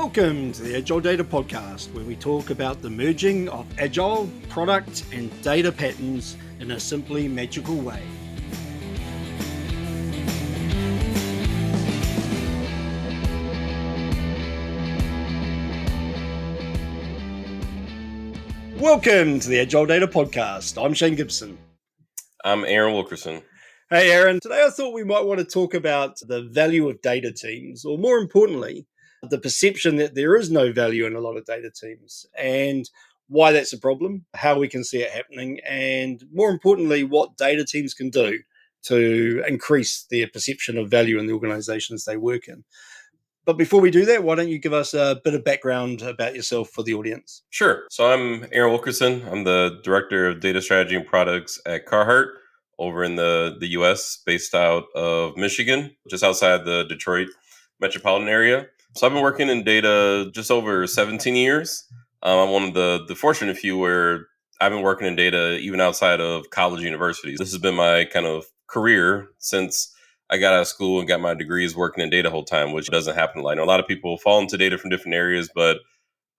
Welcome to the Agile Data Podcast, where we talk about the merging of Agile, product, and data patterns in a simply magical way. Welcome to the Agile Data Podcast. I'm Shane Gibson. I'm Aaron Wilkerson. Hey Aaron, today I thought we might want to talk about the value of data teams, or more importantly, the perception that there is no value in a lot of data teams, and why that's a problem, how we can see it happening, and more importantly, what data teams can do to increase their perception of value in the organizations they work in. But before we do that, why don't you give us a bit of background about yourself for the audience? Sure. So I'm Aaron Wilkerson. I'm the Director of Data Strategy and Products at Carhartt over in the U.S., based out of Michigan, just outside the Detroit metropolitan area. So I've been working in data just over 17 years. I'm one of the fortunate few where I've been working in data even outside of college and universities. This has been my kind of career since I got out of school and got my degrees working in data the whole time, which doesn't happen a lot. I know a lot of people fall into data from different areas, but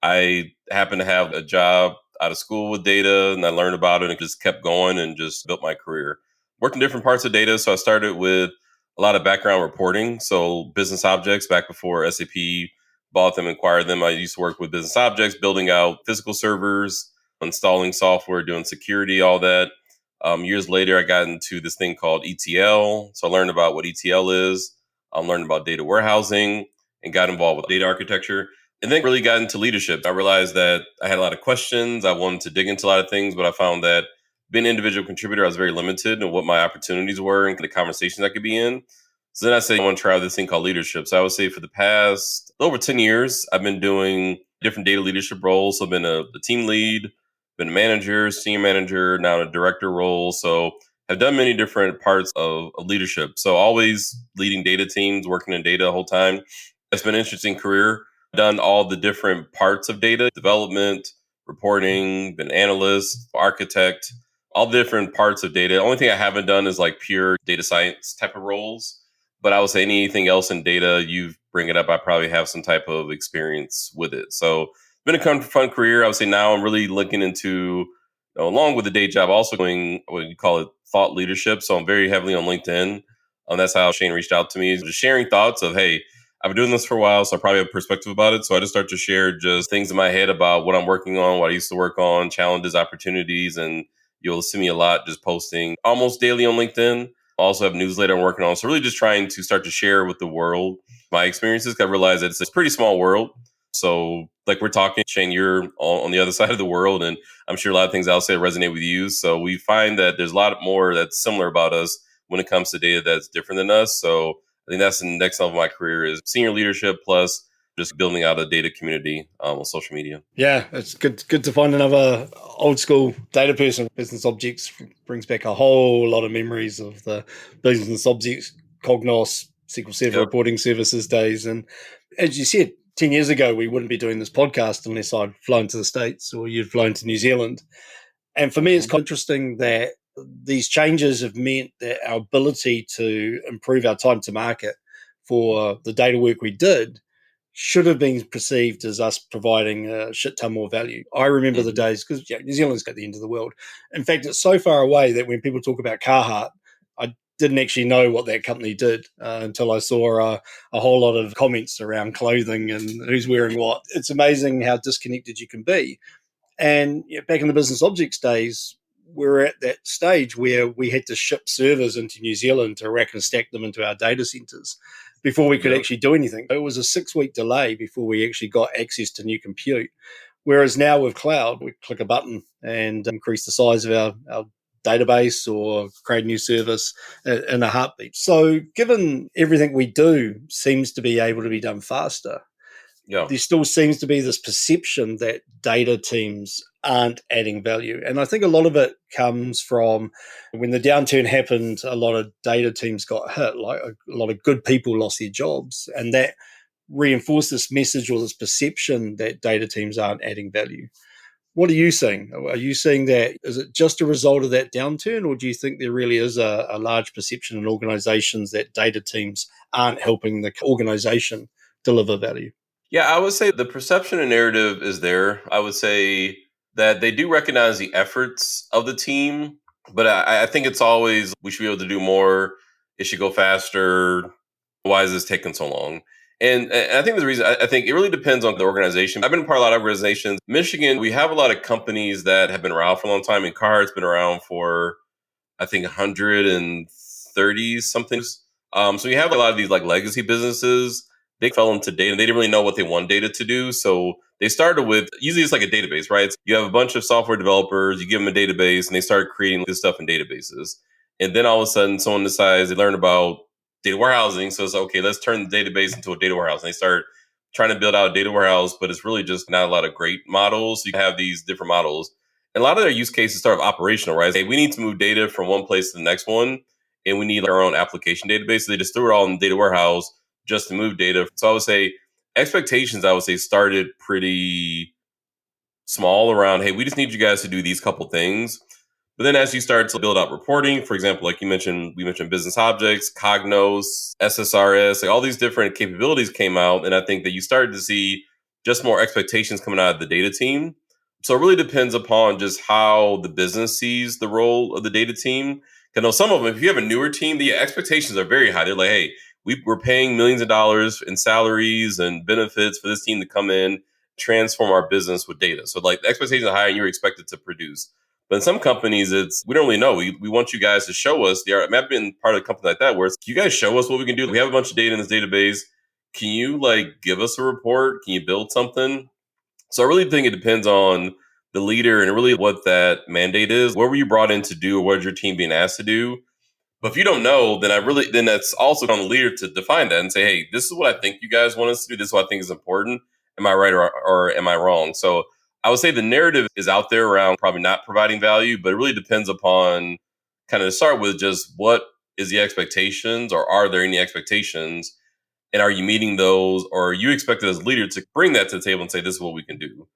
I happen to have a job out of school with data, and I learned about it and just kept going and just built my career. Worked in different parts of data. So I started with a lot of background reporting. So business objects back before SAP bought them, acquired them. I used to work with business objects, building out physical servers, installing software, doing security, all that. Years later, I got into this thing called ETL. So I learned about what ETL is. I learned about data warehousing and got involved with data architecture. And then really got into leadership. I realized that I had a lot of questions. I wanted to dig into a lot of things, but I found that being an individual contributor, I was very limited in what my opportunities were and the conversations I could be in. So then I said, I want to try out this thing called leadership. So I would say for the past over 10 years, I've been doing different data leadership roles. So I've been a team lead, been a manager, senior manager, now in a director role. So I've done many different parts of leadership. So always leading data teams, working in data the whole time. It's been an interesting career. Done all the different parts of data, development, reporting, been analyst, architect, all the different parts of data. The only thing I haven't done is like pure data science type of roles. But I would say anything else in data, you bring it up, I probably have some type of experience with it. So it's been a fun career. I would say now I'm really looking into, along with the day job, also doing what you call it thought leadership. So I'm very heavily on LinkedIn. That's how Shane reached out to me, just sharing thoughts of, hey, I've been doing this for a while, so I probably have a perspective about it. So I just start to share just things in my head about what I'm working on, what I used to work on, challenges, opportunities, and you'll see me a lot just posting almost daily on LinkedIn. I also have a newsletter I'm working on. So really just trying to start to share with the world my experiences. I realize that it's a pretty small world. So like we're talking, Shane, you're on the other side of the world, and I'm sure a lot of things I'll say resonate with you. So we find that there's a lot more that's similar about us when it comes to data that's different than us. So I think that's the next level of my career is senior leadership plus just building out a data community on social media. Yeah, it's good to find another old school data person. Business objects brings back a whole lot of memories of the business objects, Cognos, SQL Server reporting services days. And as you said, 10 years ago, we wouldn't be doing this podcast unless I'd flown to the States or you'd flown to New Zealand. And for me, it's interesting that these changes have meant that our ability to improve our time to market for the data work we did should have been perceived as us providing a shit ton more value. I remember the days, because New Zealand's at the end of the world. In fact, it's so far away that when people talk about Carhartt, I didn't actually know what that company did until I saw a whole lot of comments around clothing and who's wearing what. It's amazing how disconnected you can be. And back in the business objects days, we're at that stage where we had to ship servers into New Zealand to rack and stack them into our data centers before we could actually do anything. It was a 6-week delay before we actually got access to new compute. Whereas now with cloud, we click a button and increase the size of our database or create a new service in a heartbeat. So given everything we do seems to be able to be done faster, there still seems to be this perception that data teams aren't adding value. And I think a lot of it comes from when the downturn happened, a lot of data teams got hit, like a lot of good people lost their jobs. And that reinforced this message or this perception that data teams aren't adding value. What are you seeing? Are you seeing that? Is it just a result of that downturn, or do you think there really is a large perception in organizations that data teams aren't helping the organization deliver value? Yeah, I would say the perception and narrative is there. I would say that they do recognize the efforts of the team, but I think it's always we should be able to do more. It should go faster. Why is this taking so long? And I think the reason I think it really depends on the organization. I've been a part of a lot of organizations. Michigan, we have a lot of companies that have been around for a long time, and Carhartt's been around for I think 130 something. So you have a lot of these like legacy businesses. They fell into data and they didn't really know what they want data to do. So they started with usually it's like a database, right? You have a bunch of software developers, you give them a database and they start creating this stuff in databases. And then all of a sudden someone decides they learn about data warehousing. So it's okay, let's turn the database into a data warehouse. And they start trying to build out a data warehouse, but it's really just not a lot of great models. You have these different models. And a lot of their use cases start operational, right? Hey, we need to move data from one place to the next one, and we need our own application database. So they just threw it all in the data warehouse just to move data. So I would say expectations, I would say, started pretty small around, hey, we just need you guys to do these couple things. But then as you start to build out reporting, for example, like you mentioned, we mentioned business objects, Cognos, SSRS, like all these different capabilities came out. And I think that you started to see just more expectations coming out of the data team. So it really depends upon just how the business sees the role of the data team. Because I know some of them, if you have a newer team, the expectations are very high. They're like, hey, we're paying millions of dollars in salaries and benefits for this team to come in, transform our business with data. So like the expectations are high and you're expected to produce. But in some companies, it's we don't really know. We want you guys to show us. I've been part of a company like that where it's, can you guys show us what we can do? We have a bunch of data in this database. Can you like give us a report? Can you build something? So I really think it depends on the leader and really what that mandate is. What were you brought in to do, or what is your team being asked to do? But if you don't know, then that's also on the leader to define that and say, hey, this is what I think you guys want us to do. This is what I think is important. Am I right or am I wrong? So I would say the narrative is out there around probably not providing value, but it really depends upon kind of to start with just what is the expectations, or are there any expectations? And are you meeting those, or are you expected as a leader to bring that to the table and say, this is what we can do?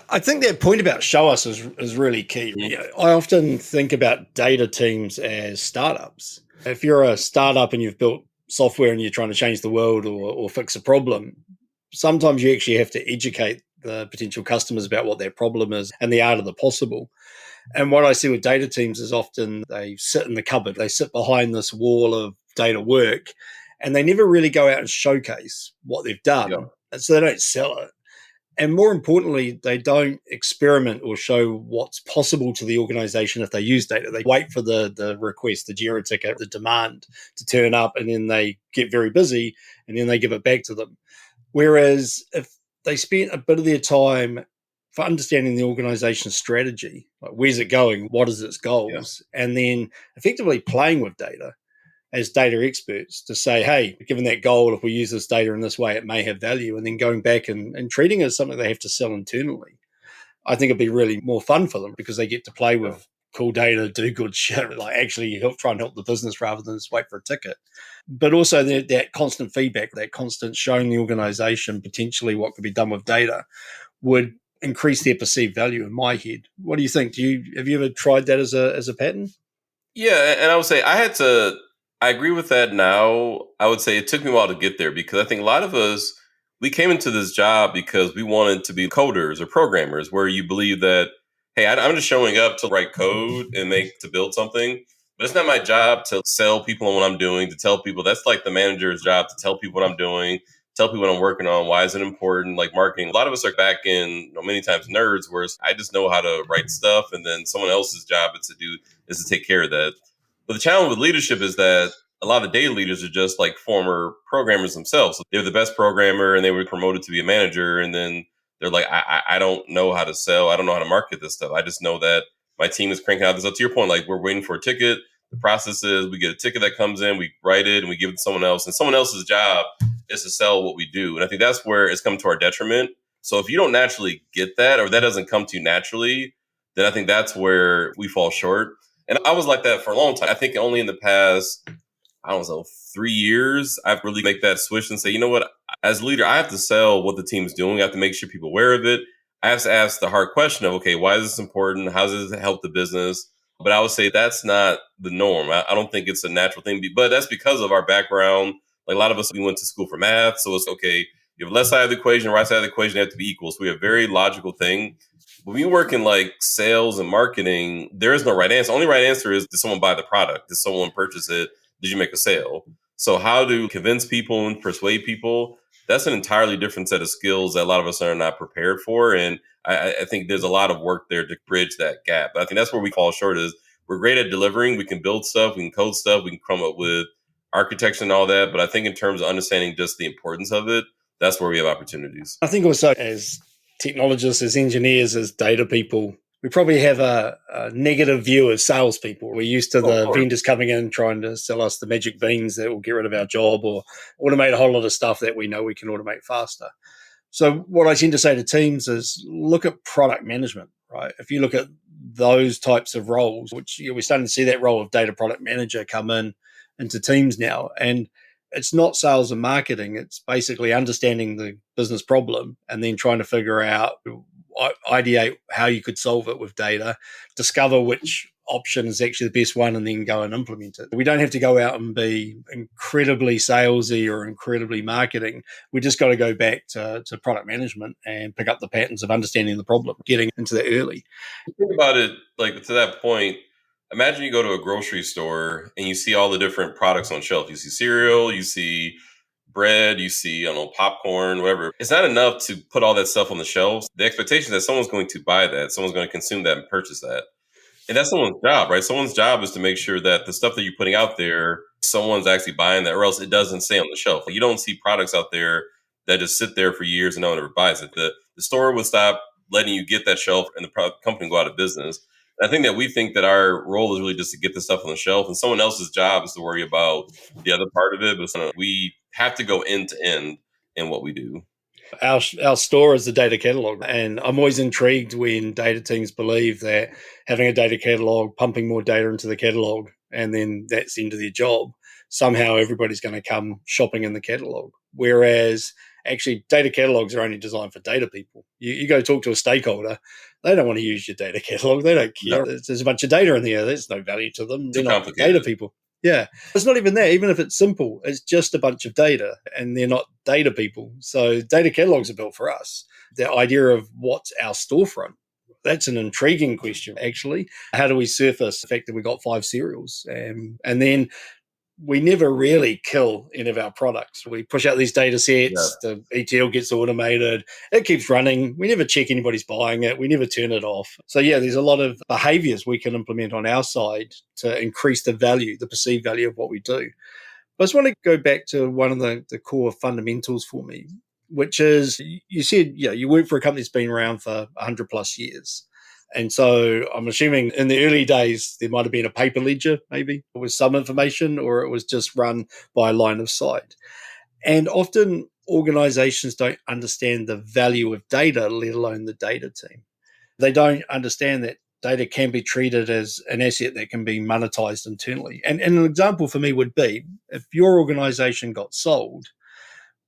I think that point about show us is really key. Mhm. You know, I often think about data teams as startups. If you're a startup and you've built software and you're trying to change the world or fix a problem, sometimes you actually have to educate the potential customers about what their problem is and the art of the possible. And what I see with data teams is often they sit in the cupboard, they sit behind this wall of data work, and they never really go out and showcase what they've done. Yeah. And so they don't sell it. And more importantly, they don't experiment or show what's possible to the organization if they use data. They wait for the request, the JIRA ticket, the demand to turn up, and then they get very busy and then they give it back to them. Whereas if they spent a bit of their time for understanding the organization's strategy, like where's it going, what is its goals, and then effectively playing with data as data experts to say, hey, given that goal, if we use this data in this way, it may have value, and then going back and treating it as something they have to sell internally. I think it'd be really more fun for them because they get to play with cool data, do good shit, like actually help try and help the business rather than just wait for a ticket. But also that constant feedback, that constant showing the organization potentially what could be done with data would increase their perceived value in my head. What do you think? Have you ever tried that as a pattern? Yeah, and I would say I agree with that now. I would say it took me a while to get there because I think a lot of us, we came into this job because we wanted to be coders or programmers, where you believe that, hey, I'm just showing up to write code and to build something. But it's not my job to sell people on what I'm doing, to tell people. That's like the manager's job to tell people what I'm doing, tell people what I'm working on, why is it important, like marketing. A lot of us are back in, many times nerds, where I just know how to write stuff, and then someone else's job is to take care of that. But the challenge with leadership is that a lot of data leaders are just like former programmers themselves. So they're the best programmer and they were promoted to be a manager. And then they're like, I don't know how to sell. I don't know how to market this stuff. I just know that my team is cranking out this. So to your point, like we're waiting for a ticket. The process is we get a ticket that comes in, we write it and we give it to someone else. And someone else's job is to sell what we do. And I think that's where it's come to our detriment. So if you don't naturally get that, or that doesn't come to you naturally, then I think that's where we fall short. And I was like that for a long time. I think only in the past, I don't know, 3 years, I've really make that switch and say, you know what, as a leader, I have to sell what the team's doing. I have to make sure people are aware of it. I have to ask the hard question of, okay, why is this important? How does it help the business? But I would say that's not the norm. I don't think it's a natural thing, but that's because of our background. Like a lot of us, we went to school for math. So it's okay, You have left side of the equation, right side of the equation, they have to be equal. So we have a very logical thing. When we work in like sales and marketing, there is no right answer. Only right answer is, did someone buy the product? Did someone purchase it? Did you make a sale? So how to convince people and persuade people, that's an entirely different set of skills that a lot of us are not prepared for. And I think there's a lot of work there to bridge that gap. But I think that's where we fall short is we're great at delivering. We can build stuff, we can code stuff, we can come up with architecture and all that. But I think in terms of understanding just the importance of it, that's where we have opportunities. I think also as technologists, as engineers, as data people, we probably have a negative view of salespeople. We're used to the vendors coming in trying to sell us the magic beans that will get rid of our job or automate a whole lot of stuff that we know we can automate faster. So what I tend to say to teams is look at product management, right? If you look at those types of roles, which we're starting to see that role of data product manager come into teams now. And it's not sales and marketing. It's basically understanding the business problem and then trying to figure out, ideate how you could solve it with data, discover which option is actually the best one, and then go and implement it. We don't have to go out and be incredibly salesy or incredibly marketing. We just got to go back to product management and pick up the patterns of understanding the problem, getting into that early. Think about it like to that point. Imagine you go to a grocery store and you see all the different products on shelf. You see cereal, you see bread, you see, I don't know, popcorn, whatever. It's not enough to put all that stuff on the shelves. The expectation is that someone's going to buy that, someone's going to consume that and purchase that. And that's someone's job, right? Someone's job is to make sure that the stuff that you're putting out there, someone's actually buying that, or else it doesn't stay on the shelf. Like, you don't see products out there that just sit there for years and no one ever buys it. The store would stop letting you get that shelf and the company go out of business. And I think that we think that our role is really just to get the stuff on the shelf, and someone else's job is to worry about the other part of it. But we have to go end to end in what we do. Our store is the data catalog, and I'm always intrigued when data teams believe that having a data catalog, pumping more data into the catalog, and then that's the end of their job. Somehow everybody's going to come shopping in the catalog. Whereas actually data catalogs are only designed for data people. You go talk to a stakeholder, they don't want to use your data catalog. They don't care. No. There's a bunch of data in there. There's no value to them. They're not data people. Yeah. It's not even that. Even if it's simple, it's just a bunch of data and they're not data people. So data catalogs are built for us. The idea of what's our storefront, that's an intriguing question, actually. How do we surface the fact that we got 5 cereals? And then we never really kill any of our products. We push out these data sets, the ETL gets automated, it keeps running. We never check anybody's buying it. We never turn it off. So there's a lot of behaviors we can implement on our side to increase the value, the perceived value of what we do. But I just want to go back to one of the core fundamentals for me, which is you said, you work for a company that's been around for 100 plus years. And so I'm assuming in the early days, there might have been a paper ledger, maybe, with some information, or it was just run by line of sight. And often organizations don't understand the value of data, let alone the data team. They don't understand that data can be treated as an asset that can be monetized internally. And an example for me would be if your organization got sold,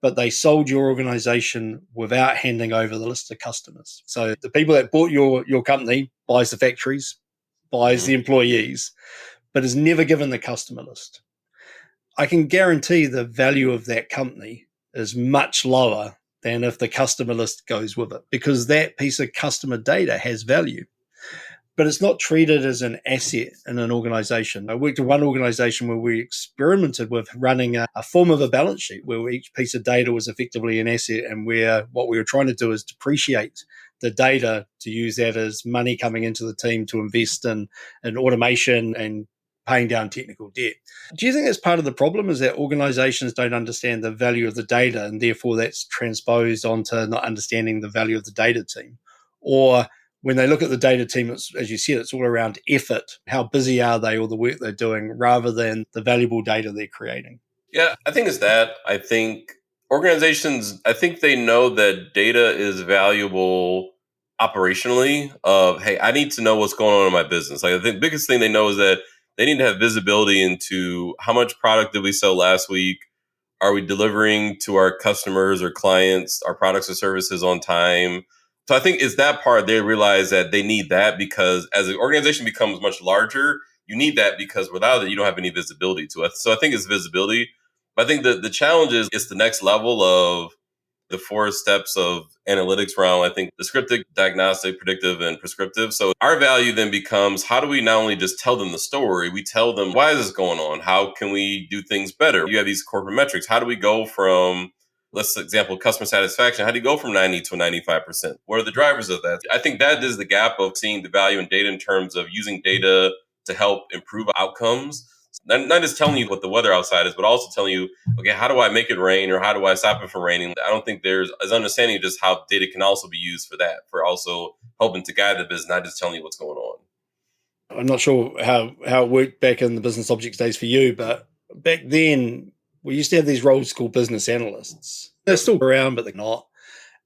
but they sold your organization without handing over the list of customers. So the people that bought your company buys the factories, buys the employees, but is never given the customer list. I can guarantee the value of that company is much lower than if the customer list goes with it, because that piece of customer data has value. But it's not treated as an asset in an organization. I worked in one organization where we experimented with running a form of a balance sheet where each piece of data was effectively an asset, and where what we were trying to do is depreciate the data to use that as money coming into the team to invest in automation and paying down technical debt. Do you think that's part of the problem, is that organizations don't understand the value of the data, and therefore that's transposed onto not understanding the value of the data team? Or when they look at the data team, it's, as you said, it's all around effort. How busy are they, or the work they're doing, rather than the valuable data they're creating? Yeah, I think it's that. I think organizations, I think they know that data is valuable operationally of, hey, I need to know what's going on in my business. Like, I think the biggest thing they know is that they need to have visibility into how much product did we sell last week? Are we delivering to our customers or clients our products or services on time? So I think it's that part they realize that they need that, because as an organization becomes much larger, you need that, because without it, you don't have any visibility to it. So I think it's visibility. But I think the challenge is it's the next level of the 4 steps of analytics realm. I think descriptive, diagnostic, predictive, and prescriptive. So our value then becomes, how do we not only just tell them the story, we tell them, why is this going on? How can we do things better? You have these corporate metrics. How do we go from, let's example, customer satisfaction? How do you go from 90 to 95%? What are the drivers of that? I think that is the gap of seeing the value in data in terms of using data to help improve outcomes. Not just telling you what the weather outside is, but also telling you, okay, how do I make it rain, or how do I stop it from raining? I don't think there's an understanding of just how data can also be used for that, for also helping to guide the business, not just telling you what's going on. I'm not sure how it worked back in the business objects days for you, but back then we used to have these roles called business analysts. They're still around, but they're not.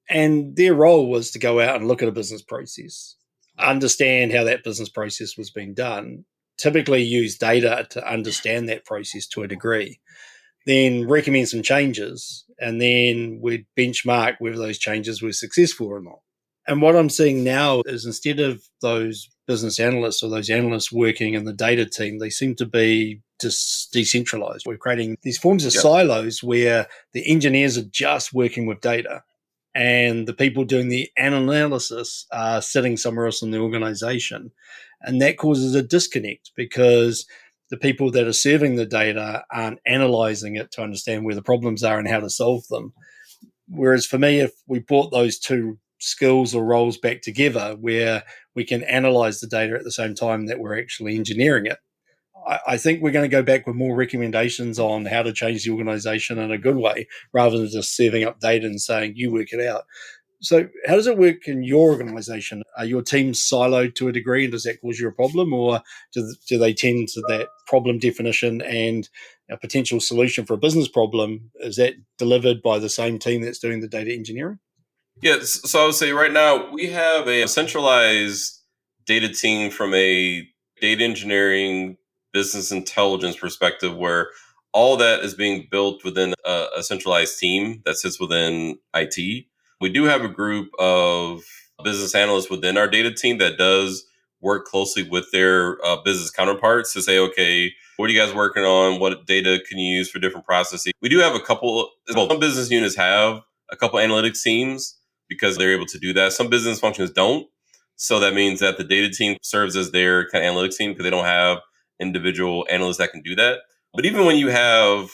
And their role was to go out and look at a business process, understand how that business process was being done, typically use data to understand that process to a degree, then recommend some changes, and then we'd benchmark whether those changes were successful or not. And what I'm seeing now is, instead of those business analysts or those analysts working in the data team, they seem to be just decentralized. We're creating these forms of silos where the engineers are just working with data, and the people doing the analysis are sitting somewhere else in the organization. And that causes a disconnect, because the people that are serving the data aren't analyzing it to understand where the problems are and how to solve them. Whereas for me, if we brought those two skills or roles back together, where we can analyze the data at the same time that we're actually engineering it, I think we're going to go back with more recommendations on how to change the organization in a good way, rather than just serving up data and saying, you work it out. So how does it work in your organization? Are your teams siloed to a degree, and does that cause you a problem, or do they tend to that problem definition and a potential solution for a business problem, is that delivered by the same team that's doing the data engineering? Yes. So I would say right now we have a centralized data team from a data engineering, business intelligence perspective, where all that is being built within a centralized team that sits within IT. We do have a group of business analysts within our data team that does work closely with their business counterparts to say, okay, what are you guys working on? What data can you use for different processes? We do have some business units have a couple analytics teams because they're able to do that. Some business functions don't. So that means that the data team serves as their kind of analytics team, because they don't have individual analysts that can do that. But even when you have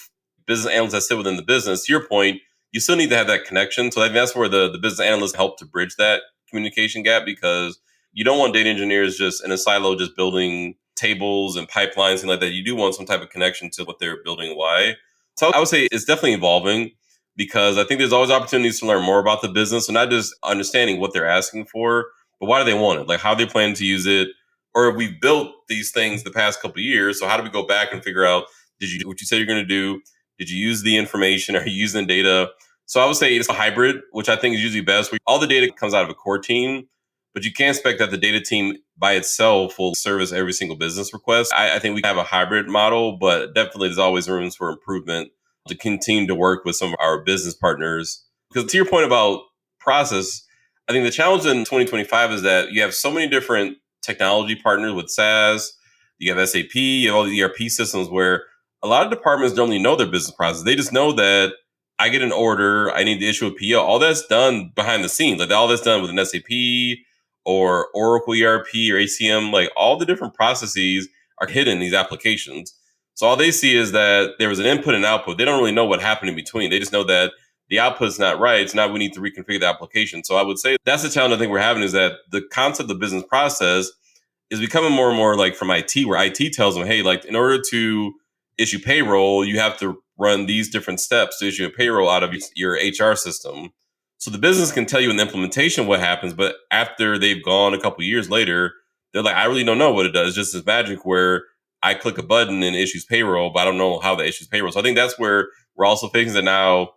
business analysts that sit within the business, to your point, you still need to have that connection. So I think that's where the business analysts help to bridge that communication gap, because you don't want data engineers just in a silo, just building tables and pipelines and like that. You do want some type of connection to what they're building and why. So I would say it's definitely evolving, because I think there's always opportunities to learn more about the business, and not just understanding what they're asking for, but why do they want it? Like, how they plan to use it? Or we've built these things the past couple of years, so how do we go back and figure out, did you do what you said you're going to do? Did you use the information? Are you using data? So I would say it's a hybrid, which I think is usually best, where all the data comes out of a core team, but you can't expect that the data team by itself will service every single business request. I think we have a hybrid model, but definitely there's always rooms for improvement to continue to work with some of our business partners. Because to your point about process, I think the challenge in 2025 is that you have so many different technology partners with SaaS, you have SAP, you have all the ERP systems, where a lot of departments don't even know their business process. They just know that I get an order, I need to issue a PO. All that's done behind the scenes. Like, all that's done with an SAP or Oracle ERP or ACM. Like, all the different processes are hidden in these applications. So all they see is that there was an input and output. They don't really know what happened in between. They just know that the output's not right. So now we need to reconfigure the application. So I would say that's the challenge I think we're having, is that the concept of business process is becoming more and more like from IT, where IT tells them, hey, like, in order to issue payroll, you have to run these different steps to issue a payroll out of your HR system. So the business can tell you in the implementation what happens, but after they've gone a couple of years later, they're like, I really don't know what it does. It's just this magic where I click a button and it issues payroll, but I don't know how that issues payroll. So I think that's where we're also facing that now.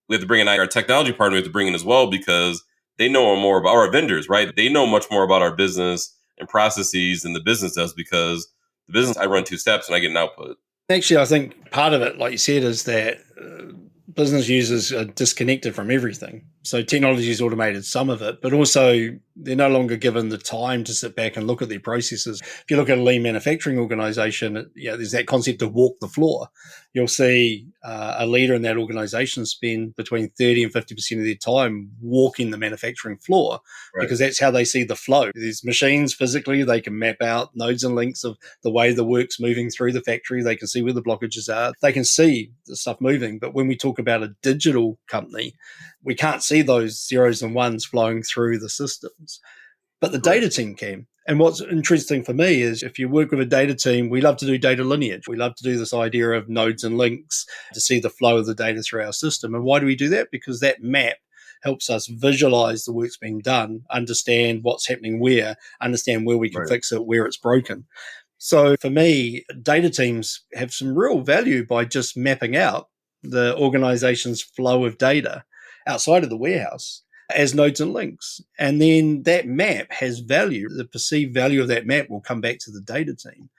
We have to bring in our technology partner, we have to bring in as well, because they know more about our vendors, right? They know much more about our business and processes than the business does, because the business, I run 2 steps and I get an output. Actually, I think part of it, like you said, is that business users are disconnected from everything. So technology has automated some of it, but also they're no longer given the time to sit back and look at their processes. If you look at a lean manufacturing organization, there's that concept of walk the floor. You'll see a leader in that organization spend between 30 and 50% of their time walking the manufacturing floor, because that's how they see the flow. There's machines physically, they can map out nodes and links of the way the work's moving through the factory. They can see where the blockages are. They can see the stuff moving. But when we talk about a digital company, we can't see those zeros and ones flowing through the systems, but the data team can. And what's interesting for me is if you work with a data team, we love to do data lineage. We love to do this idea of nodes and links to see the flow of the data through our system. And why do we do that? Because that map helps us visualize the work's being done, understand what's happening where, understand where we can fix it, where it's broken. So for me, data teams have some real value by just mapping out the organization's flow of data outside of the warehouse as nodes and links. And then that map has value. The perceived value of that map will come back to the data team.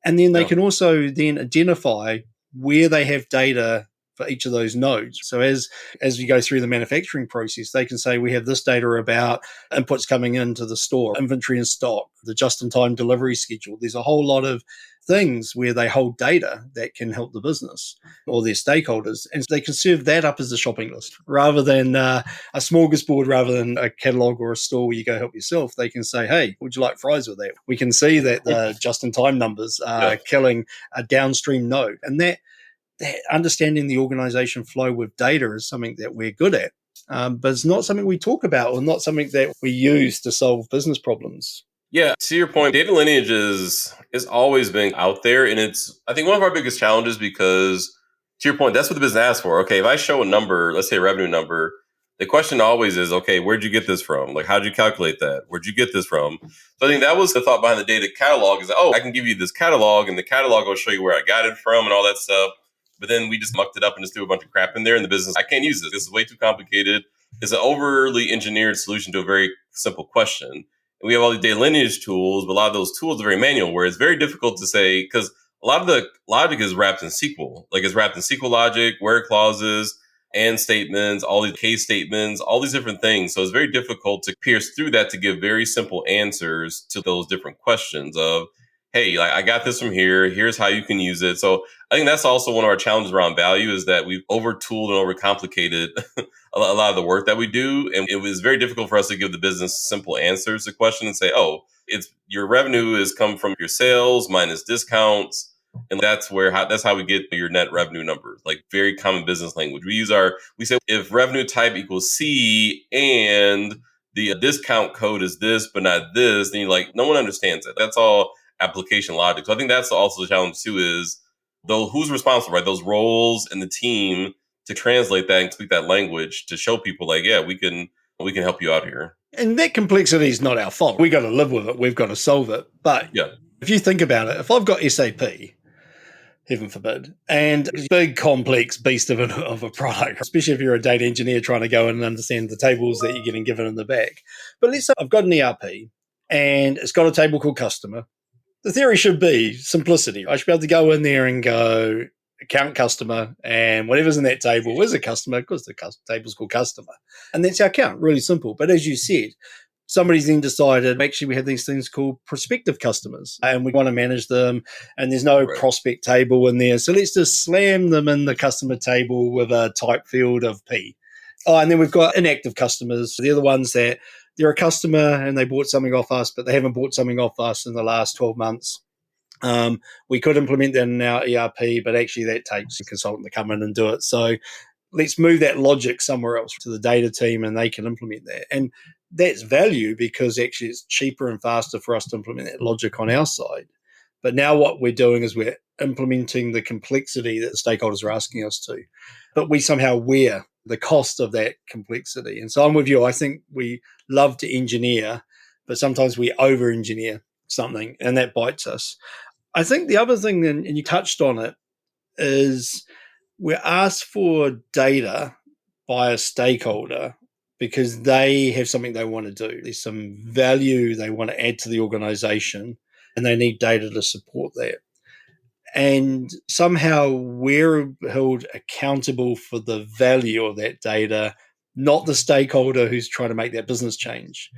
And then they can also then identify where they have data for each of those nodes. So as you go through the manufacturing process, they can say, we have this data about inputs coming into the store, inventory and stock, the just-in-time delivery schedule. There's a whole lot of things where they hold data that can help the business or their stakeholders. And they can serve that up as a shopping list rather than a smorgasbord, rather than a catalog or a store where you go help yourself. They can say, hey, would you like fries with that? We can see that the just-in-time numbers are killing a downstream node. And that understanding the organization flow with data is something that we're good at, but it's not something we talk about or not something that we use to solve business problems. Yeah, to your point, data lineage is always been out there. And it's, I think, one of our biggest challenges because, to your point, that's what the business asks for. Okay, if I show a number, let's say a revenue number, the question always is, okay, where'd you get this from? Like, how'd you calculate that? Where'd you get this from? So I think that was the thought behind the data catalog is, I can give you this catalog and the catalog will show you where I got it from and all that stuff. But then we just mucked it up and just threw a bunch of crap in there in the business. I can't use this. This is way too complicated. It's an overly engineered solution to a very simple question. And we have all these data lineage tools, but a lot of those tools are very manual, where it's very difficult to say, because a lot of the logic is wrapped in SQL. Like, it's wrapped in SQL logic, where clauses, and statements, all these case statements, all these different things. So it's very difficult to pierce through that to give very simple answers to those different questions of, hey, like, I got this from here. Here's how you can use it. So I think that's also one of our challenges around value, is that we've over-tooled and over-complicated a lot of the work that we do. And it was very difficult for us to give the business simple answers to question and say, it's your revenue is come from your sales minus discounts. And that's how we get your net revenue numbers, like very common business language. We say if revenue type equals C and the discount code is this, but not this, then you're like, no one understands it. That's all application logic. So I think that's also the challenge too, is though who's responsible, right? Those roles in the team to translate that and speak that language to show people like, yeah, we can help you out here. And that complexity is not our fault. We got to live with it. We've got to solve it. But if you think about it, if I've got SAP, heaven forbid, and a big complex beast of a product, especially if you're a data engineer trying to go in and understand the tables that you're getting given in the back. But let's say I've got an ERP and it's got a table called customer. The theory should be simplicity. I should be able to go in there and go account customer, and whatever's in that table is a customer because the table's called customer. And that's our account, really simple. But as you said, somebody's then decided, actually, we have these things called prospective customers and we want to manage them, and there's no prospect table in there. So let's just slam them in the customer table with a type field of P. And then we've got inactive customers. They're the ones that they're a customer and they bought something off us, but they haven't bought something off us in the last 12 months. We could implement that in our ERP, but actually that takes a consultant to come in and do it. So let's move that logic somewhere else to the data team and they can implement that. And that's value because actually it's cheaper and faster for us to implement that logic on our side. But now what we're doing is we're implementing the complexity that the stakeholders are asking us to, but we somehow wear the cost of that complexity. And so I'm with you. I think we love to engineer, but sometimes we over-engineer something and that bites us. I think the other thing, and you touched on it, is we're asked for data by a stakeholder because they have something they want to do. There's some value they want to add to the organization and they need data to support that. And somehow we're held accountable for the value of that data not the stakeholder who's trying to make that business change.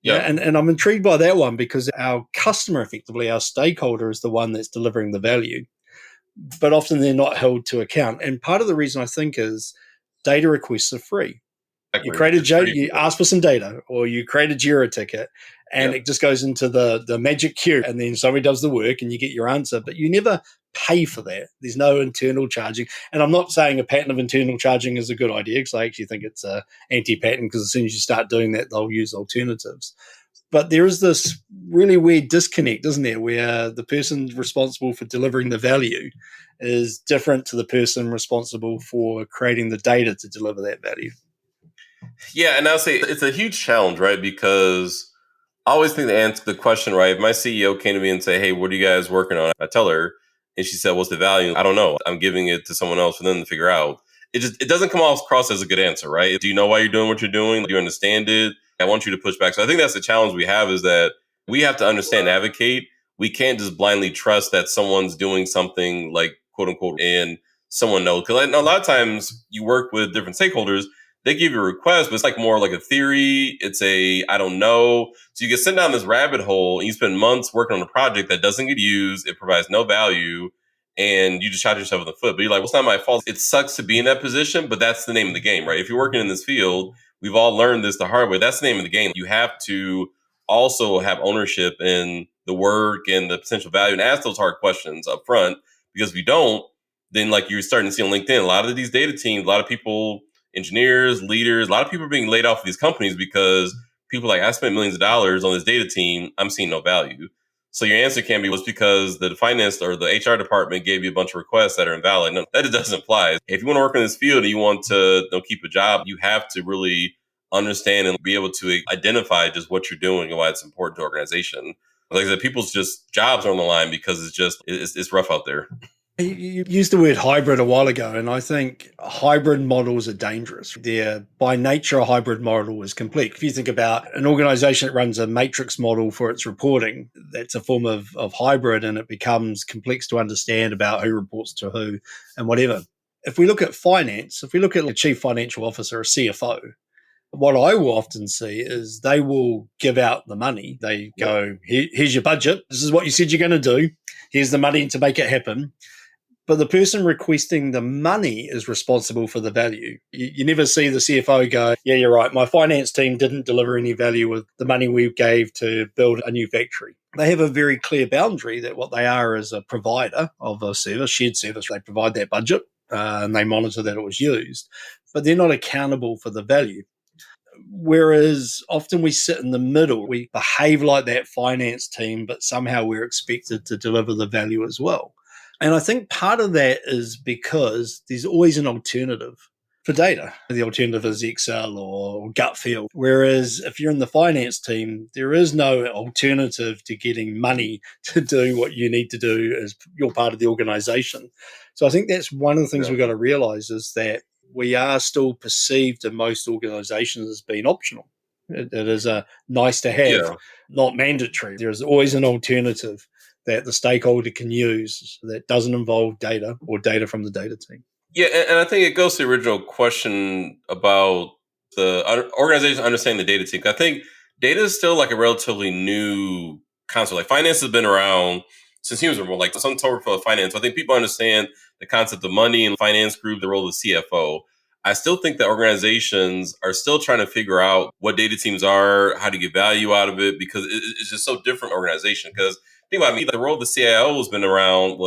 Yeah. And I'm intrigued by that one because our customer, effectively, our stakeholder is the one that's delivering the value. But often they're not held to account. And part of the reason I think is data requests are free. You ask for some data, or you create a Jira ticket, and it just goes into the magic queue, and then somebody does the work and you get your answer, but you never pay for that. There's no internal charging. And I'm not saying a pattern of internal charging is a good idea, because I actually think it's anti-pattern, because as soon as you start doing that, they'll use alternatives. But there is this really weird disconnect, isn't there, where the person responsible for delivering the value is different to the person responsible for creating the data to deliver that value. Yeah, and I'll say it's a huge challenge, right? Because I always think to answer the question, right? If my CEO came to me and say, "Hey, what are you guys working on?" I tell her, and she said, "What's the value?" I don't know. I'm giving it to someone else for them to figure out. It doesn't come across as a good answer, right? Do you know why you're doing what you're doing? Do you understand it? I want you to push back. So I think that's the challenge we have, is that we have to understand, advocate. We can't just blindly trust that someone's doing something, like, quote unquote, and someone knows. Because a lot of times you work with different stakeholders, they give you a request, but it's like more like a theory. It's I don't know. So you get sent down this rabbit hole and you spend months working on a project that doesn't get used. It provides no value, and you just shot yourself in the foot. But you're like, well, it's not my fault. It sucks to be in that position, but that's the name of the game, right? If you're working in this field, we've all learned this the hard way. That's the name of the game. You have to also have ownership in the work and the potential value, and ask those hard questions up front. Because if you don't, then, like you're starting to see on LinkedIn, a lot of these data teams, a lot of people, engineers, leaders, a lot of people are being laid off of these companies because people are like, I spent millions of dollars on this data team, I'm seeing no value. So your answer can be, well, it's because the finance or the HR department gave you a bunch of requests that are invalid. No, that doesn't apply. If you want to work in this field and you want to keep a job, you have to really understand and be able to identify just what you're doing and why it's important to organization. Like I said, people's just jobs are on the line because it's rough out there. You used the word hybrid a while ago, and I think hybrid models are dangerous. They're, by nature, a hybrid model is complete. If you think about an organization that runs a matrix model for its reporting, that's a form of hybrid, and it becomes complex to understand about who reports to who and whatever. If we look at finance, if we look at a chief financial officer, a CFO, what I will often see is they will give out the money. They go, here's your budget. This is what you said you're going to do. Here's the money to make it happen. But the person requesting the money is responsible for the value. You never see the CFO go, yeah, you're right, my finance team didn't deliver any value with the money we gave to build a new factory. They have a very clear boundary that what they are is a provider of a service, shared service. They provide that budget and they monitor that it was used, but they're not accountable for the value. Whereas often we sit in the middle, we behave like that finance team, but somehow we're expected to deliver the value as well. And I think part of that is because there's always an alternative for data. The alternative is Excel or gut feel. Whereas if you're in the finance team, there is no alternative to getting money to do what you need to do as you're part of the organization. So I think that's one of the things we've got to realize, is that we are still perceived in most organizations as being optional. It is a nice to have, not mandatory. There is always an alternative that the stakeholder can use that doesn't involve data or data from the data team. Yeah, and I think it goes to the original question about the organization understanding the data team. I think data is still like a relatively new concept. Like finance has been around since humans were born, like some sort of finance. I think people understand the concept of money and finance group, the role of the CFO. I still think that organizations are still trying to figure out what data teams are, how to get value out of it, because it's just so different organization. Because think about me, the role of the CIO has been around,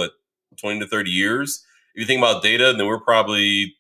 20 to 30 years. If you think about data, then we're probably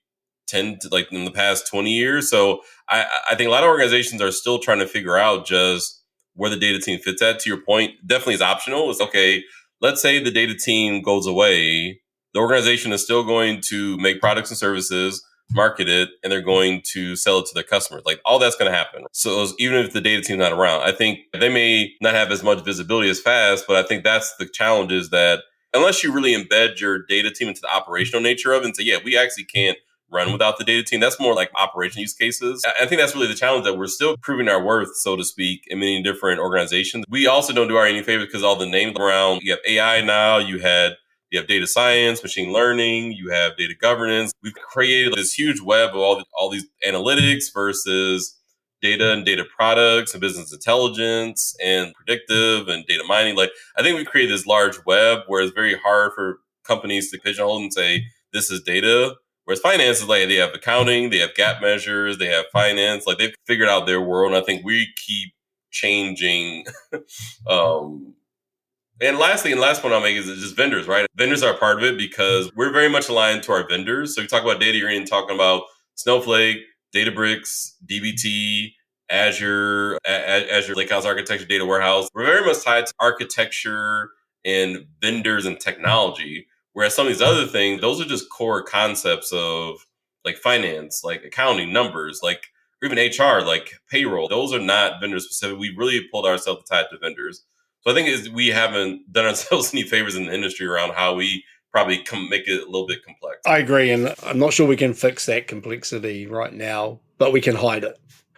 10 to in the past 20 years. So I think a lot of organizations are still trying to figure out just where the data team fits at. To your point, definitely is optional. It's okay. Let's say the data team goes away. The organization is still going to make products and services, market it, and they're going to sell it to their customers. Like all that's going to happen. So even if the data team's not around, I think they may not have as much visibility as fast, but I think that's the challenge, is that unless you really embed your data team into the operational nature of it and say, yeah, we actually can't run without the data team. That's more like operational use cases. I think that's really the challenge, that we're still proving our worth, so to speak, in many different organizations. We also don't do our any favors because all the names around, you have AI now, you had You have data science, machine learning, you have data governance. We've created this huge web of all these analytics versus data and data products and business intelligence and predictive and data mining. Like, I think we've created this large web where it's very hard for companies to pigeonhole and say, this is data. Whereas finance is like, they have accounting, they have gap measures, they have finance, like they've figured out their world. And I think we keep changing. And lastly, and last point I'll make is just vendors, right? Vendors are a part of it because we're very much aligned to our vendors. So you talk about data, you're in talking about Snowflake, Databricks, DBT, Azure Lakehouse Architecture, Data Warehouse. We're very much tied to architecture and vendors and technology. Whereas some of these other things, those are just core concepts of like finance, like accounting, numbers, like or even HR, like payroll. Those are not vendor specific. We really pulled ourselves tied to vendors. So I think we haven't done ourselves any favors in the industry around how we probably make it a little bit complex. I agree. And I'm not sure we can fix that complexity right now, but we can hide it.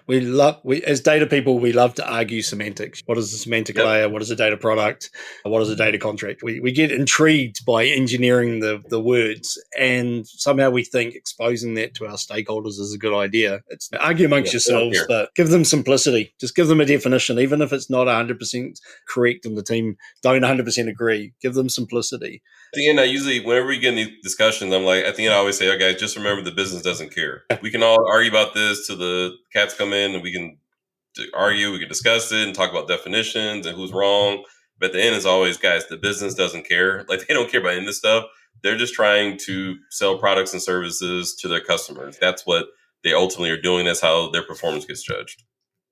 As data people, we love to argue semantics. What is the semantic layer? What is a data product? What is a data contract? We get intrigued by engineering the words, and somehow we think exposing that to our stakeholders is a good idea. It's argue amongst yourselves, but give them simplicity. Just give them a definition, even if it's not 100% correct and the team don't 100% agree. Give them simplicity. At the end, I usually, whenever we get in these discussions, I'm like, at the end, I always say, oh, guys, just remember the business doesn't care. We can all argue about this till the cats come in and we can argue, we can discuss it and talk about definitions and who's wrong. But at the end, it's always, guys, the business doesn't care. Like, they don't care about any of this stuff. They're just trying to sell products and services to their customers. That's what they ultimately are doing. That's how their performance gets judged.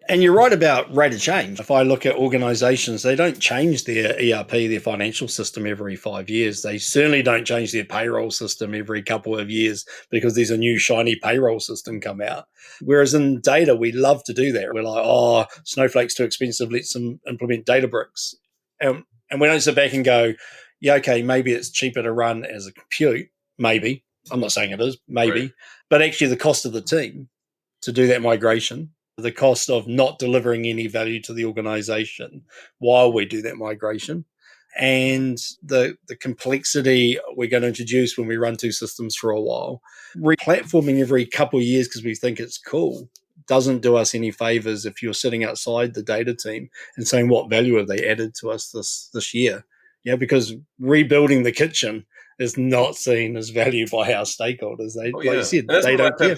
And you're right about rate of change. If I look at organizations, they don't change their ERP, their financial system every 5 years. They certainly don't change their payroll system every couple of years because there's a new shiny payroll system come out. Whereas in data, we love to do that. We're like, oh, Snowflake's too expensive. Let's implement Databricks. And we don't sit back and go, yeah, okay, maybe it's cheaper to run as a compute. Maybe. I'm not saying it is. Maybe. Right. But actually the cost of the team to do that migration, the cost of not delivering any value to the organization while we do that migration, and the complexity we're going to introduce when we run two systems for a while. Replatforming every couple of years because we think it's cool doesn't do us any favors if you're sitting outside the data team and saying what value have they added to us this year. Yeah, because rebuilding the kitchen is not seen as value by our stakeholders. Like you said, they don't care.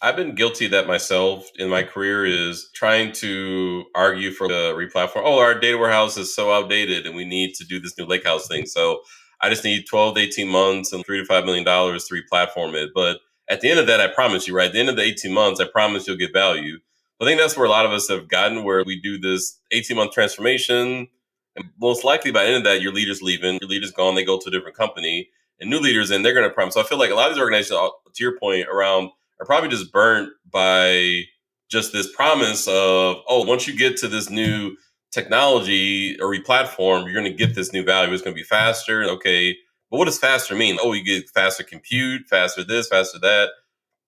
I've been guilty of that myself in my career, is trying to argue for the replatform. Oh, our data warehouse is so outdated and we need to do this new lakehouse thing. So I just need 12 to 18 months and $3 to $5 million to replatform it. But at the end of that, I promise you, right? At the end of the 18 months, I promise you'll get value. I think that's where a lot of us have gotten, where we do this 18-month transformation. And most likely by the end of that, your leader's leaving, your leader's gone, they go to a different company, and new leaders in, they're going to promise. So I feel like a lot of these organizations, to your point, around are probably just burnt by just this promise of, oh, once you get to this new technology or replatform, you're going to get this new value. It's going to be faster. Okay. But what does faster mean? Oh, you get faster compute, faster this, faster that.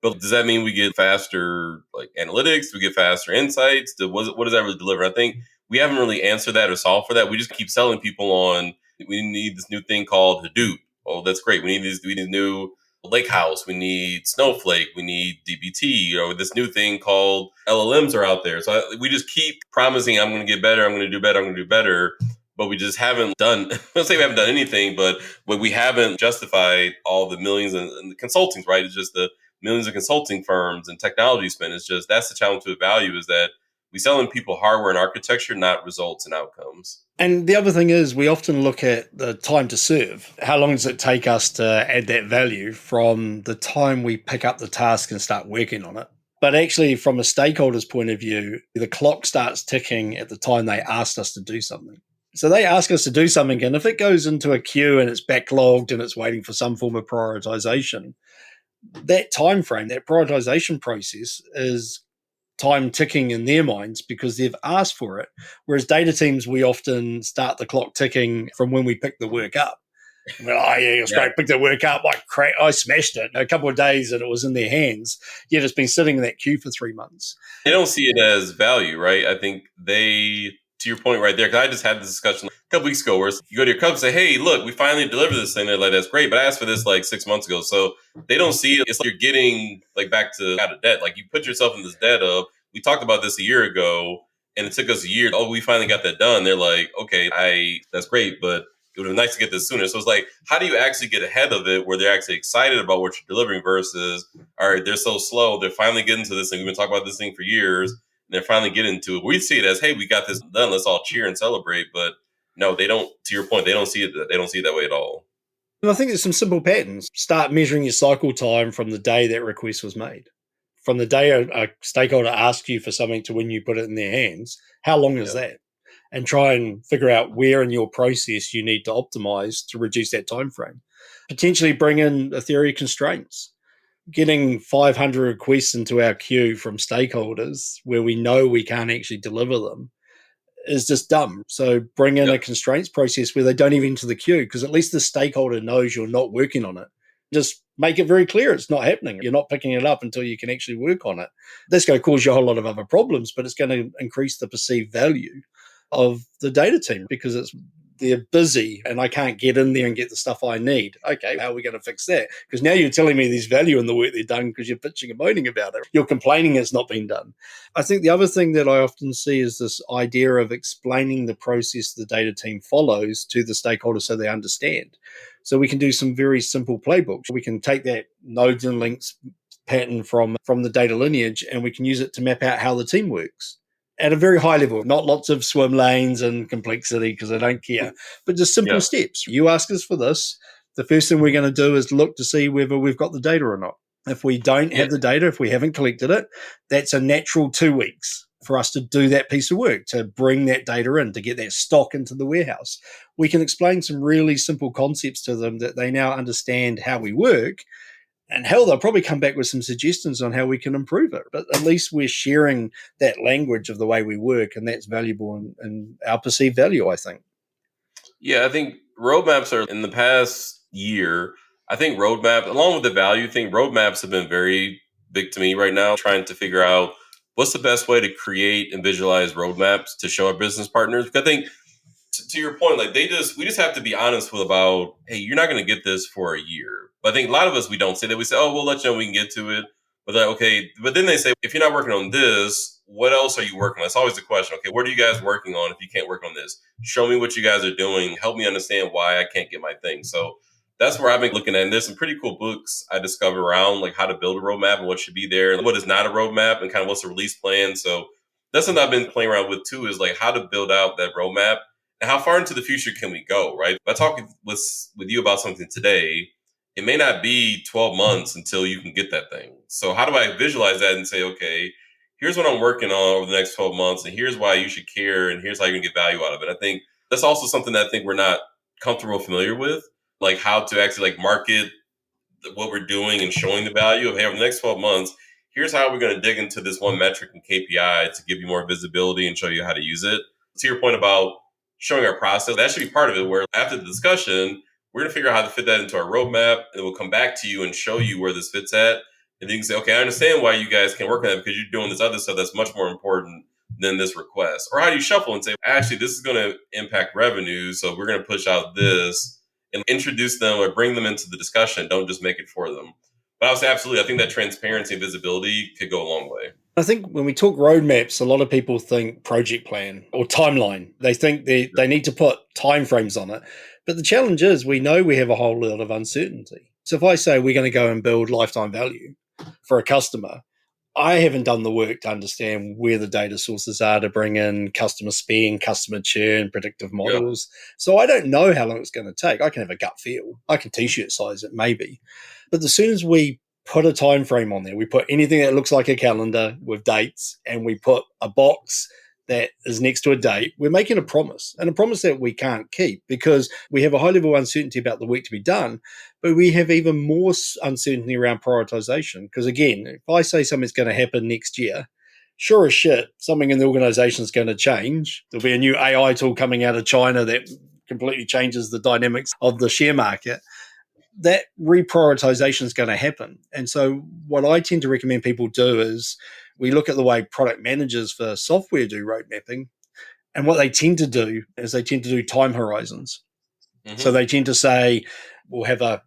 But does that mean we get faster like analytics? We get faster insights? What does that really deliver? I think we haven't really answered that or solved for that. We just keep selling people on, we need this new thing called Hadoop. Oh, that's great. We need new Lakehouse, we need Snowflake, we need DBT, this new thing called LLMs are out there. So we just keep promising, I'm going to get better, I'm going to do better, I'm going to do better. But we just haven't done, let's say we haven't done anything, but we haven't justified all the millions and the consultings, right? It's just the millions of consulting firms and technology spend. It's just, that's the challenge with value, is that we selling people hardware and architecture, not results and outcomes. And the other thing is, we often look at the time to serve. How long does it take us to add that value from the time we pick up the task and start working on it? But actually, from a stakeholder's point of view, the clock starts ticking at the time they asked us to do something. So they ask us to do something, and if it goes into a queue and it's backlogged and it's waiting for some form of prioritization, that time frame, that prioritization process is time ticking in their minds because they've asked for it. Whereas data teams, we often start the clock ticking from when we pick the work up. Well, oh yeah, it was great. Picked the work up. I smashed it. A couple of days and it was in their hands. Yet it's been sitting in that queue for 3 months. They don't see it as value, right? I think to your point right there, because I just had this discussion. couple weeks ago where you go to your company and say, hey, look, we finally delivered this thing. They're like, that's great, but I asked for this like 6 months ago. So they don't see it. It's like you're getting like back to out of debt. Like you put yourself in this debt of, we talked about this a year ago and it took us a year. Oh, we finally got that done. They're like, okay, that's great, but it would have been nice to get this sooner. So it's like, how do you actually get ahead of it where they're actually excited about what you're delivering versus, all right, they're so slow. They're finally getting to this thing. We've been talking about this thing for years. And they're finally getting to it. We see it as, hey, we got this done. Let's all cheer and celebrate. But no, they don't. To your point, they don't see it. They don't see it that way at all. And I think there's some simple patterns. Start measuring your cycle time from the day that request was made. From the day a stakeholder asks you for something to when you put it in their hands, how long is that? And try and figure out where in your process you need to optimize to reduce that time frame. Potentially bring in a theory of constraints. Getting 500 requests into our queue from stakeholders where we know we can't actually deliver them is just dumb. So bring in a constraints process where they don't even enter the queue, because at least the stakeholder knows you're not working on it. Just make it very clear it's not happening. You're not picking it up until you can actually work on it. That's going to cause you a whole lot of other problems, but it's going to increase the perceived value of the data team because they're busy and I can't get in there and get the stuff I need. Okay, how are we going to fix that? Because now you're telling me there's value in the work they've done because you're bitching and moaning about it. You're complaining it's not been done. I think the other thing that I often see is this idea of explaining the process the data team follows to the stakeholders so they understand. So we can do some very simple playbooks. We can take that nodes and links pattern from the data lineage and we can use it to map out how the team works. At a very high level, not lots of swim lanes and complexity because I don't care, but just simple steps. You ask us for this. The first thing we're going to do is look to see whether we've got the data or not. If we don't have the data, if we haven't collected it, that's a natural 2 weeks for us to do that piece of work, to bring that data in, to get that stock into the warehouse. We can explain some really simple concepts to them that they now understand how we work. And hell, they'll probably come back with some suggestions on how we can improve it. But at least we're sharing that language of the way we work, and that's valuable in our perceived value, I think. Yeah, I think roadmaps are, in the past year, I think roadmap, along with the value thing, roadmaps have been very big to me right now, trying to figure out what's the best way to create and visualize roadmaps to show our business partners. Because I think, to your point, like we just have to be honest with about, hey, you're not going to get this for a year. But I think a lot of us, we don't say that. We say, oh, we'll let you know when we can get to it. But like, okay, but then they say, if you're not working on this, what else are you working on? That's always the question. Okay, what are you guys working on if you can't work on this? Show me what you guys are doing. Help me understand why I can't get my thing. So that's where I've been looking at. And there's some pretty cool books I discovered around like how to build a roadmap and what should be there and what is not a roadmap and kind of what's the release plan. So that's something I've been playing around with too, is like how to build out that roadmap and how far into the future can we go, right? If I talk with you about something today, it may not be 12 months until you can get that thing. So how do I visualize that and say, okay, here's what I'm working on over the next 12 months, and here's why you should care, and here's how you're going to get value out of it. I think that's also something that I think we're not comfortable, familiar with, like how to actually like market what we're doing and showing the value of, hey, over the next 12 months, here's how we're going to dig into this one metric and KPI to give you more visibility and show you how to use it. To your point about showing our process, that should be part of it, where after the discussion, we're going to figure out how to fit that into our roadmap, and we'll come back to you and show you where this fits at. And then you can say, okay, I understand why you guys can work on that because you're doing this other stuff that's much more important than this request. Or how do you shuffle and say, actually, this is going to impact revenue, so we're going to push out this and introduce them or bring them into the discussion. Don't just make it for them. But I would say absolutely, I think that transparency and visibility could go a long way. I think when we talk roadmaps, a lot of people think project plan or timeline. They think they need to put timeframes on it. But the challenge is we know we have a whole lot of uncertainty. So if I say we're going to go and build lifetime value for a customer, I haven't done the work to understand where the data sources are to bring in customer spend, customer churn, predictive models. Yeah. So I don't know how long it's going to take. I can have a gut feel. I can t-shirt size it maybe. But as soon as we put a time frame on there, we put anything that looks like a calendar with dates, and we put a box that is next to a date, we're making a promise, and a promise that we can't keep because we have a high level of uncertainty about the work to be done, but we have even more uncertainty around prioritization. Because again, if I say something's going to happen next year, sure as shit, something in the organization is going to change. There'll be a new AI tool coming out of China that completely changes the dynamics of the share market. That reprioritization is going to happen. And so what I tend to recommend people do is we look at the way product managers for software do road mapping, And what they tend to do is they tend to do time horizons. Mm-hmm. So they tend to say, we'll have a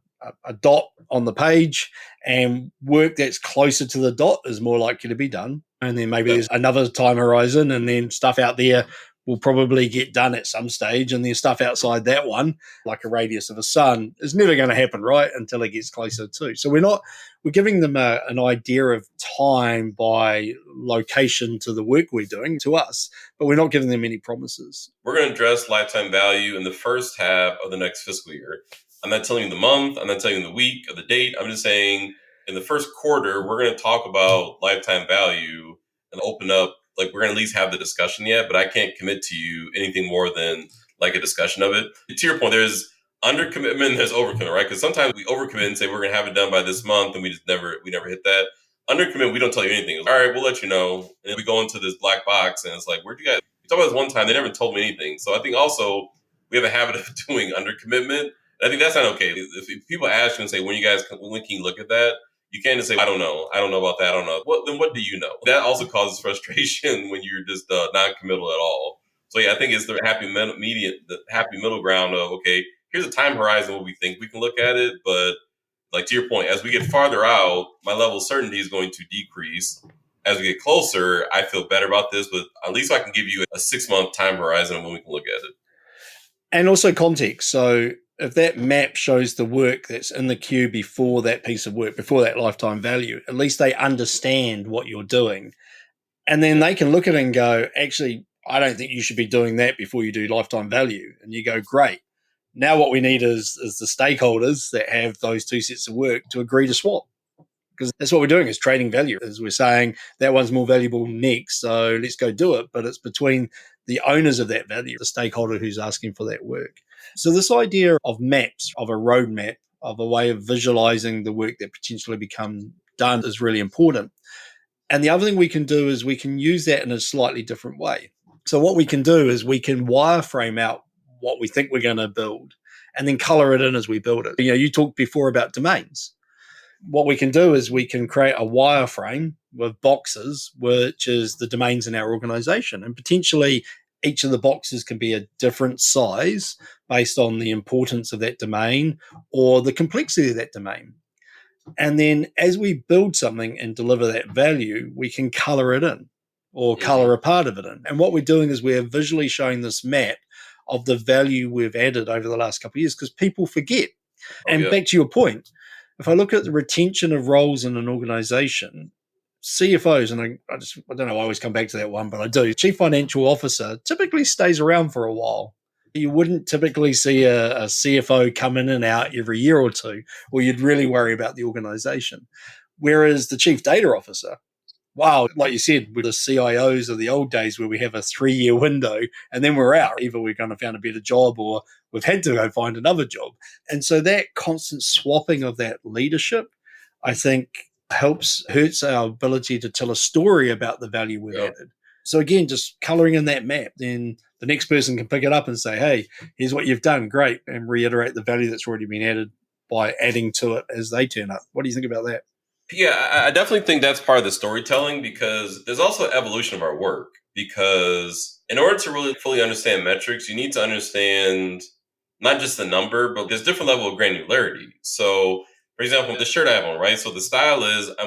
dot on the page, and work that's closer to the dot is more likely to be done. And then maybe there's another time horizon, and then stuff out there will probably get done at some stage. And then stuff outside that one, like a radius of a sun, is never going to happen, right? Until it gets closer to. So we're giving them an idea of time by location to the work we're doing to us, but we're not giving them any promises. We're going to address lifetime value in the first half of the next fiscal year. I'm not telling you the month. I'm not telling you the week or the date. I'm just saying in the first quarter, we're going to talk about lifetime value and open up. Like, we're going to at least have the discussion yet, but I can't commit to you anything more than like a discussion of it. To your point, there's under commitment and there's overcommitment, right? Because sometimes we overcommit and say we're going to have it done by this month, and we never hit that. Under commit, we don't tell you anything. All right, we'll let you know. And we go into this black box, and it's like, where'd you guys? We talked about this one time, they never told me anything. So I think also we have a habit of doing under commitment. And I think that's not okay. If people ask you and say, when can you look at that? You can't just say, I don't know about that. I don't know. Then what do you know? That also causes frustration when you're just non-committal at all. So yeah, I think it's the happy middle ground of, okay, here's a time horizon where we think we can look at it. But like, to your point, as we get farther out, my level of certainty is going to decrease. As we get closer, I feel better about this, but at least I can give you a 6-month time horizon when we can look at it. And also context. So if that map shows the work that's in the queue before that piece of work, before that lifetime value, at least they understand what you're doing. And then they can look at it and go, actually, I don't think you should be doing that before you do lifetime value. And you go, great. Now what we need is the stakeholders that have those two sets of work to agree to swap. Because that's what we're doing, is trading value. As we're saying, that one's more valuable next, so let's go do it. But it's between the owners of that value, the stakeholder who's asking for that work. So this idea of maps, of a roadmap, of a way of visualizing the work that potentially becomes done is really important. And the other thing we can do is we can use that in a slightly different way. So what we can do is we can wireframe out what we think we're going to build and then color it in as we build it. You talked before about domains. What we can do is we can create a wireframe with boxes, which is the domains in our organization. And potentially each of the boxes can be a different size based on the importance of that domain or the complexity of that domain. And then as we build something and deliver that value, we can color it in or color a part of it in. And what we're doing is we're visually showing this map of the value we've added over the last couple of years, because people forget. Back to your point, if I look at the retention of roles in an organization, CFOs, and I don't know, I always come back to that one, but I do. Chief Financial Officer typically stays around for a while. You wouldn't typically see a CFO come in and out every year or two, or you'd really worry about the organization. Whereas the Chief Data Officer, wow, like you said, with the CIOs of the old days where we have a 3-year window and then we're out. Either we're going to find a better job or we've had to go find another job. And so that constant swapping of that leadership, I think, hurts our ability to tell a story about the value we've added. So again, just coloring in that map, then the next person can pick it up and say, hey, here's what you've done, great, and reiterate the value that's already been added by adding to it as they turn up. What do you think about that? Yeah, I definitely think that's part of the storytelling, because there's also evolution of our work. Because in order to really fully understand metrics, you need to understand not just the number, but there's different level of granularity. So, for example, the shirt I have on, right? So the style is I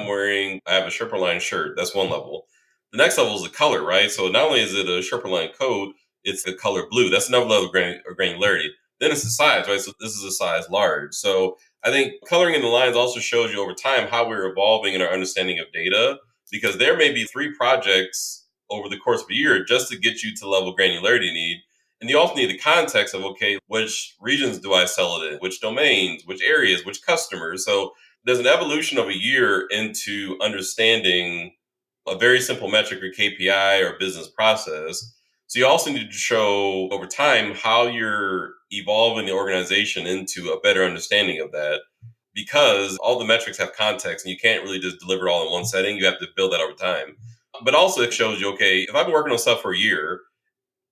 have a Sherpa line shirt. That's one level. The next level is the color, right? So not only is it a Sherpa line coat, it's the color blue. That's another level of granularity. Then it's the size, right? So this is a size large. So I think coloring in the lines also shows you over time how we're evolving in our understanding of data, because there may be 3 projects over the course of a year just to get you to the level of granularity you need. And you also need the context of, okay, which regions do I sell it in? Which domains, which areas, which customers? So there's an evolution of a year into understanding a very simple metric or KPI or business process. So you also need to show over time how you're evolving the organization into a better understanding of that, because all the metrics have context and you can't really just deliver it all in one setting. You have to build that over time. But also it shows you, okay, if I've been working on stuff for a year,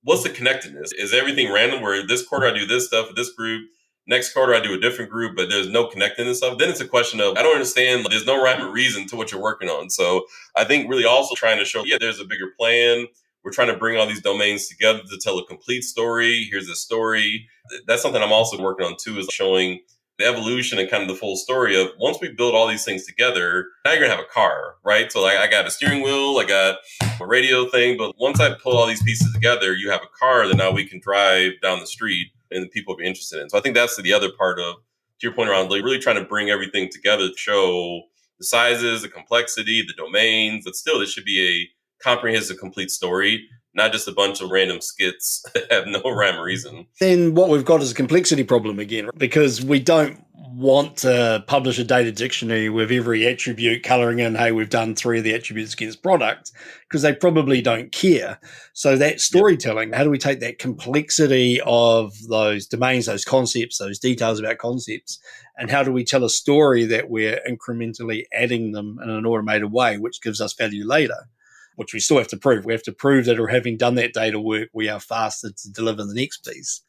what's the connectedness? Is everything random where this quarter I do this stuff with this group, next quarter I do a different group, but there's no connectedness stuff? Then it's a question of, I don't understand, there's no rhyme or reason to what you're working on. So I think really also trying to show, there's a bigger plan. we're trying to bring all these domains together to tell a complete story. Here's the story. That's something I'm also working on too, is showing the evolution and kind of the full story of once we build all these things together, now you're going to have a car, right? So like I got a steering wheel, I got a radio thing, but once I pull all these pieces together, you have a car that now we can drive down the street and people will be interested in. So I think that's the other part of, to your point around like really trying to bring everything together to show the sizes, the complexity, the domains, but still it should be a comprehensive, complete story, not just a bunch of random skits that have no rhyme or reason. Then what we've got is a complexity problem again, because we don't want to publish a data dictionary with every attribute coloring in, hey, we've done 3 of the attributes against product, because they probably don't care. So that storytelling, how do we take that complexity of those domains, those concepts, those details about concepts, and how do we tell a story that we're incrementally adding them in an automated way, which gives us value later? Which we still have to prove. We have to prove that, or having done that data work, we are faster to deliver the next piece.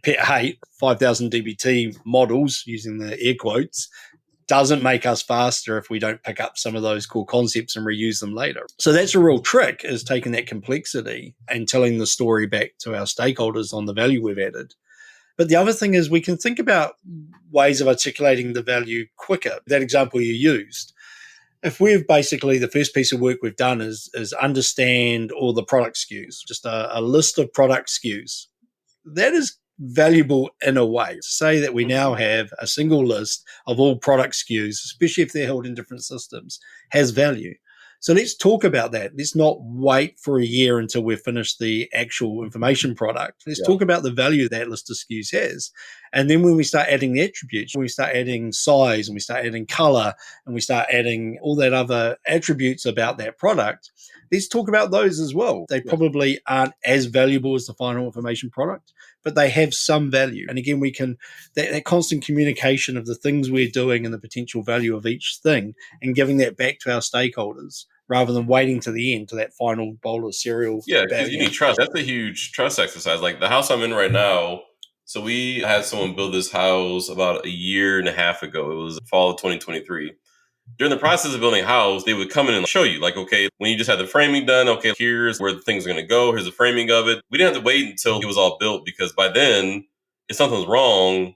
Pet hate, 5,000 dbt models, using the air quotes, doesn't make us faster if we don't pick up some of those core concepts and reuse them later. So that's a real trick, is taking that complexity and telling the story back to our stakeholders on the value we've added. But the other thing is we can think about ways of articulating the value quicker. That example you used, if we've basically, the first piece of work we've done is understand all the product SKUs, just a list of product SKUs, that is valuable in a way. Say that we now have a single list of all product SKUs, especially if they're held in different systems, has value. So let's talk about that. Let's not wait for a year until we've finished the actual information product. Let's talk about the value that list of SKUs has. And then when we start adding the attributes, when we start adding size and we start adding color and we start adding all that other attributes about that product, let's talk about those as well. They probably aren't as valuable as the final information product, but they have some value. And again, we can, that constant communication of the things we're doing and the potential value of each thing and giving that back to our stakeholders rather than waiting to the end, to that final bowl of cereal. Yeah, because you need trust. That's a huge trust exercise. Like the house I'm in right now, so we had someone build this house about a year and a half ago. It was fall of 2023. During the process of building a house, they would come in and show you, like, okay, when you just had the framing done, okay, here's where the things are going to go. Here's the framing of it. We didn't have to wait until it was all built, because by then, if something's wrong,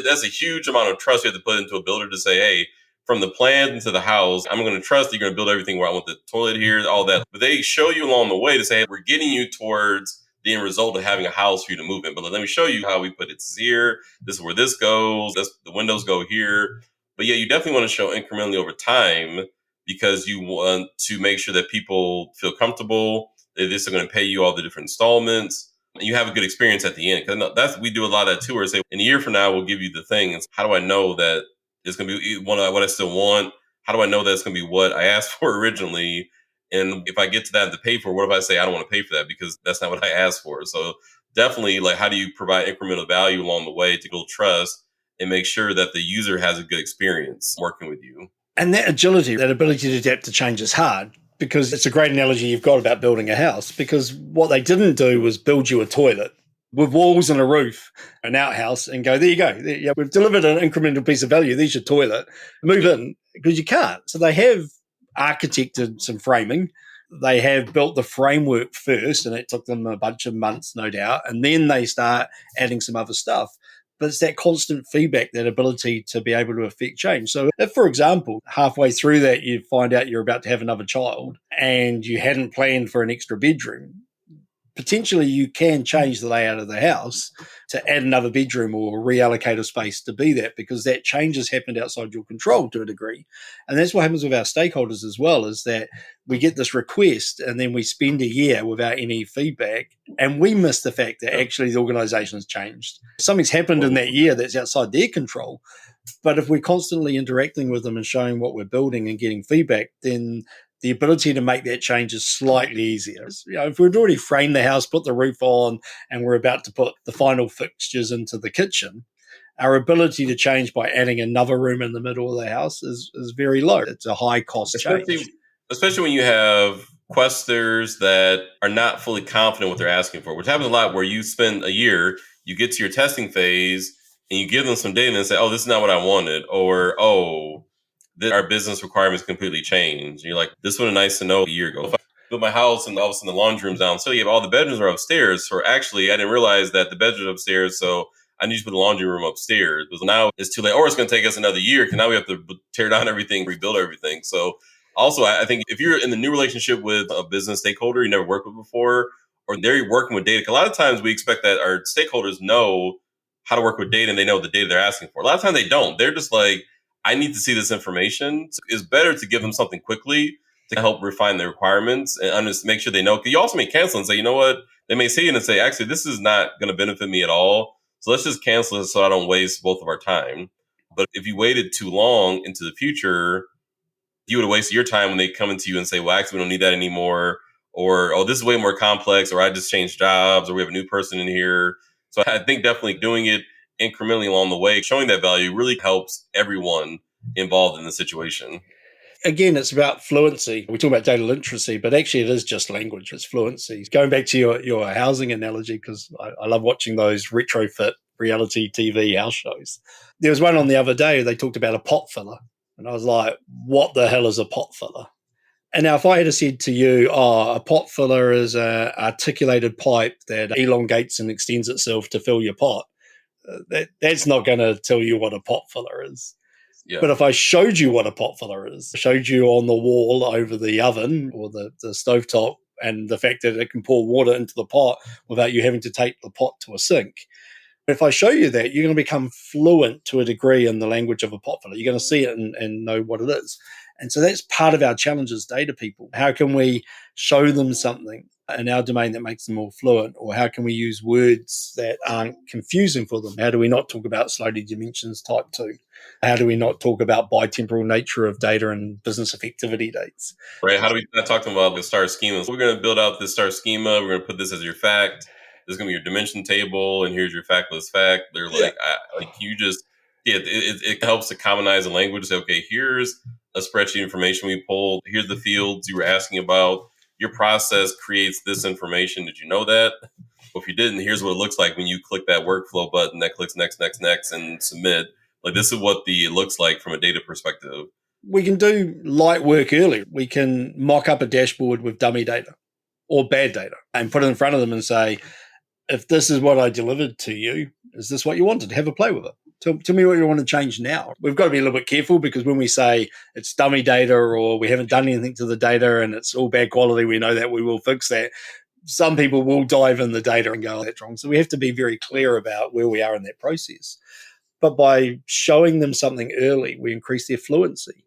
that's a huge amount of trust you have to put into a builder to say, hey, from the plan into the house, I'm going to trust that you're going to build everything where I want the toilet here, all that. But they show you along the way to say, hey, we're getting you towards the end result of having a house for you to move in. But let me show you how we put it here. This is where this goes. The windows go here. But yeah, you definitely want to show incrementally over time, because you want to make sure that people feel comfortable. That this is going to pay you all the different installments, and you have a good experience at the end. Because we do a lot of that too. Where say, in a year from now, we'll give you the thing. And how do I know that it's going to be what I still want? How do I know that it's going to be what I asked for originally? And if I get to that to pay for, what if I say I don't want to pay for that because that's not what I asked for? So definitely, like, how do you provide incremental value along the way to build trust and make sure that the user has a good experience working with you? And that agility, that ability to adapt to change is hard, because it's a great analogy you've got about building a house, because what they didn't do was build you a toilet with walls and a roof, an outhouse, and go, there you go. Yeah, we've delivered an incremental piece of value. There's your toilet. Move in, because you can't. So they have architected some framing. They have built the framework first, and it took them a bunch of months, no doubt. And then they start adding some other stuff. But it's that constant feedback, that ability to be able to affect change. So if, for example, halfway through that, you find out you're about to have another child and you hadn't planned for an extra bedroom, potentially you can change the layout of the house to add another bedroom or reallocate a space to be that, because that change has happened outside your control to a degree. And that's what happens with our stakeholders as well, is that we get this request and then we spend a year without any feedback, and we miss the fact that actually the organization has changed. Something's happened in that year that's outside their control. But if we're constantly interacting with them and showing what we're building and getting feedback, then the ability to make that change is slightly easier. You know, if we'd already framed the house, put the roof on, and we're about to put the final fixtures into the kitchen, our ability to change by adding another room in the middle of the house is very low. It's a high cost change. Especially when you have questers that are not fully confident what they're asking for, which happens a lot, where you spend a year, you get to your testing phase, and you give them some data and say, oh, this is not what I wanted, or, oh, our business requirements completely changed. And you're like, this would have been nice to know a year ago. built my house and all of a sudden the laundry room's down. So you have all the bedrooms are upstairs. So actually, I didn't realize that the bedroom's upstairs. So I need to put the laundry room upstairs. Because now it's too late, or it's going to take us another year because now we have to tear down everything, rebuild everything. So also, I think if you're in the new relationship with a business stakeholder you never worked with before, or they're working with data, 'cause a lot of times we expect that our stakeholders know how to work with data and they know the data they're asking for. A lot of times they don't. They're just like, I need to see this information. So it's better to give them something quickly to help refine the requirements and make sure they know. Because you also may cancel and say, you know what? They may see it and say, actually, this is not going to benefit me at all. So let's just cancel it so I don't waste both of our time. But if you waited too long into the future, you would have wasted your time when they come into you and say, well, actually, we don't need that anymore. Or, oh, this is way more complex. Or I just changed jobs. Or we have a new person in here. So I think definitely doing it incrementally along the way, showing that value really helps everyone involved in the situation. Again, it's about fluency. We talk about data literacy, but actually it is just language. It's fluency. Going back to your housing analogy, because I love watching those retrofit reality TV house shows. There was one on the other day, they talked about a pot filler. And I was like, what the hell is a pot filler? And now if I had said to you, a pot filler is an articulated pipe that elongates and extends itself to fill your pot, that's not going to tell you what a pot filler is. Yeah. But if I showed you what a pot filler is, showed you on the wall over the oven or the stovetop, and the fact that it can pour water into the pot without you having to take the pot to a sink, if I show you that, you're going to become fluent to a degree in the language of a pot filler. You're going to see it and know what it is. And so that's part of our challenge as data people. How can we show them something in our domain that makes them more fluent? Or how can we use words that aren't confusing for them? How do we not talk about slowly dimensions type 2? How do we not talk about bitemporal nature of data and business effectivity dates? Right. How do we not talk about the star schemas? We're going to build out this star schema. We're going to put this as your fact. This is going to be your dimension table. And here's your factless fact. They're like, you just, it helps to commonize the language. Say, okay, here's a spreadsheet information we pulled. Here's the fields you were asking about. Your process creates this information. Did you know that? Well, if you didn't, here's what it looks like when you click that workflow button that clicks next, and submit. Like, this is what it looks like from a data perspective. We can do light work early. We can mock up a dashboard with dummy data or bad data and put it in front of them and say, if this is what I delivered to you, is this what you wanted? Have a play with it. Tell me what you want to change now. We've got to be a little bit careful because when we say it's dummy data or we haven't done anything to the data and it's all bad quality, we know that we will fix that. Some people will dive in the data and go, oh, that's wrong. So we have to be very clear about where we are in that process. But by showing them something early, we increase their fluency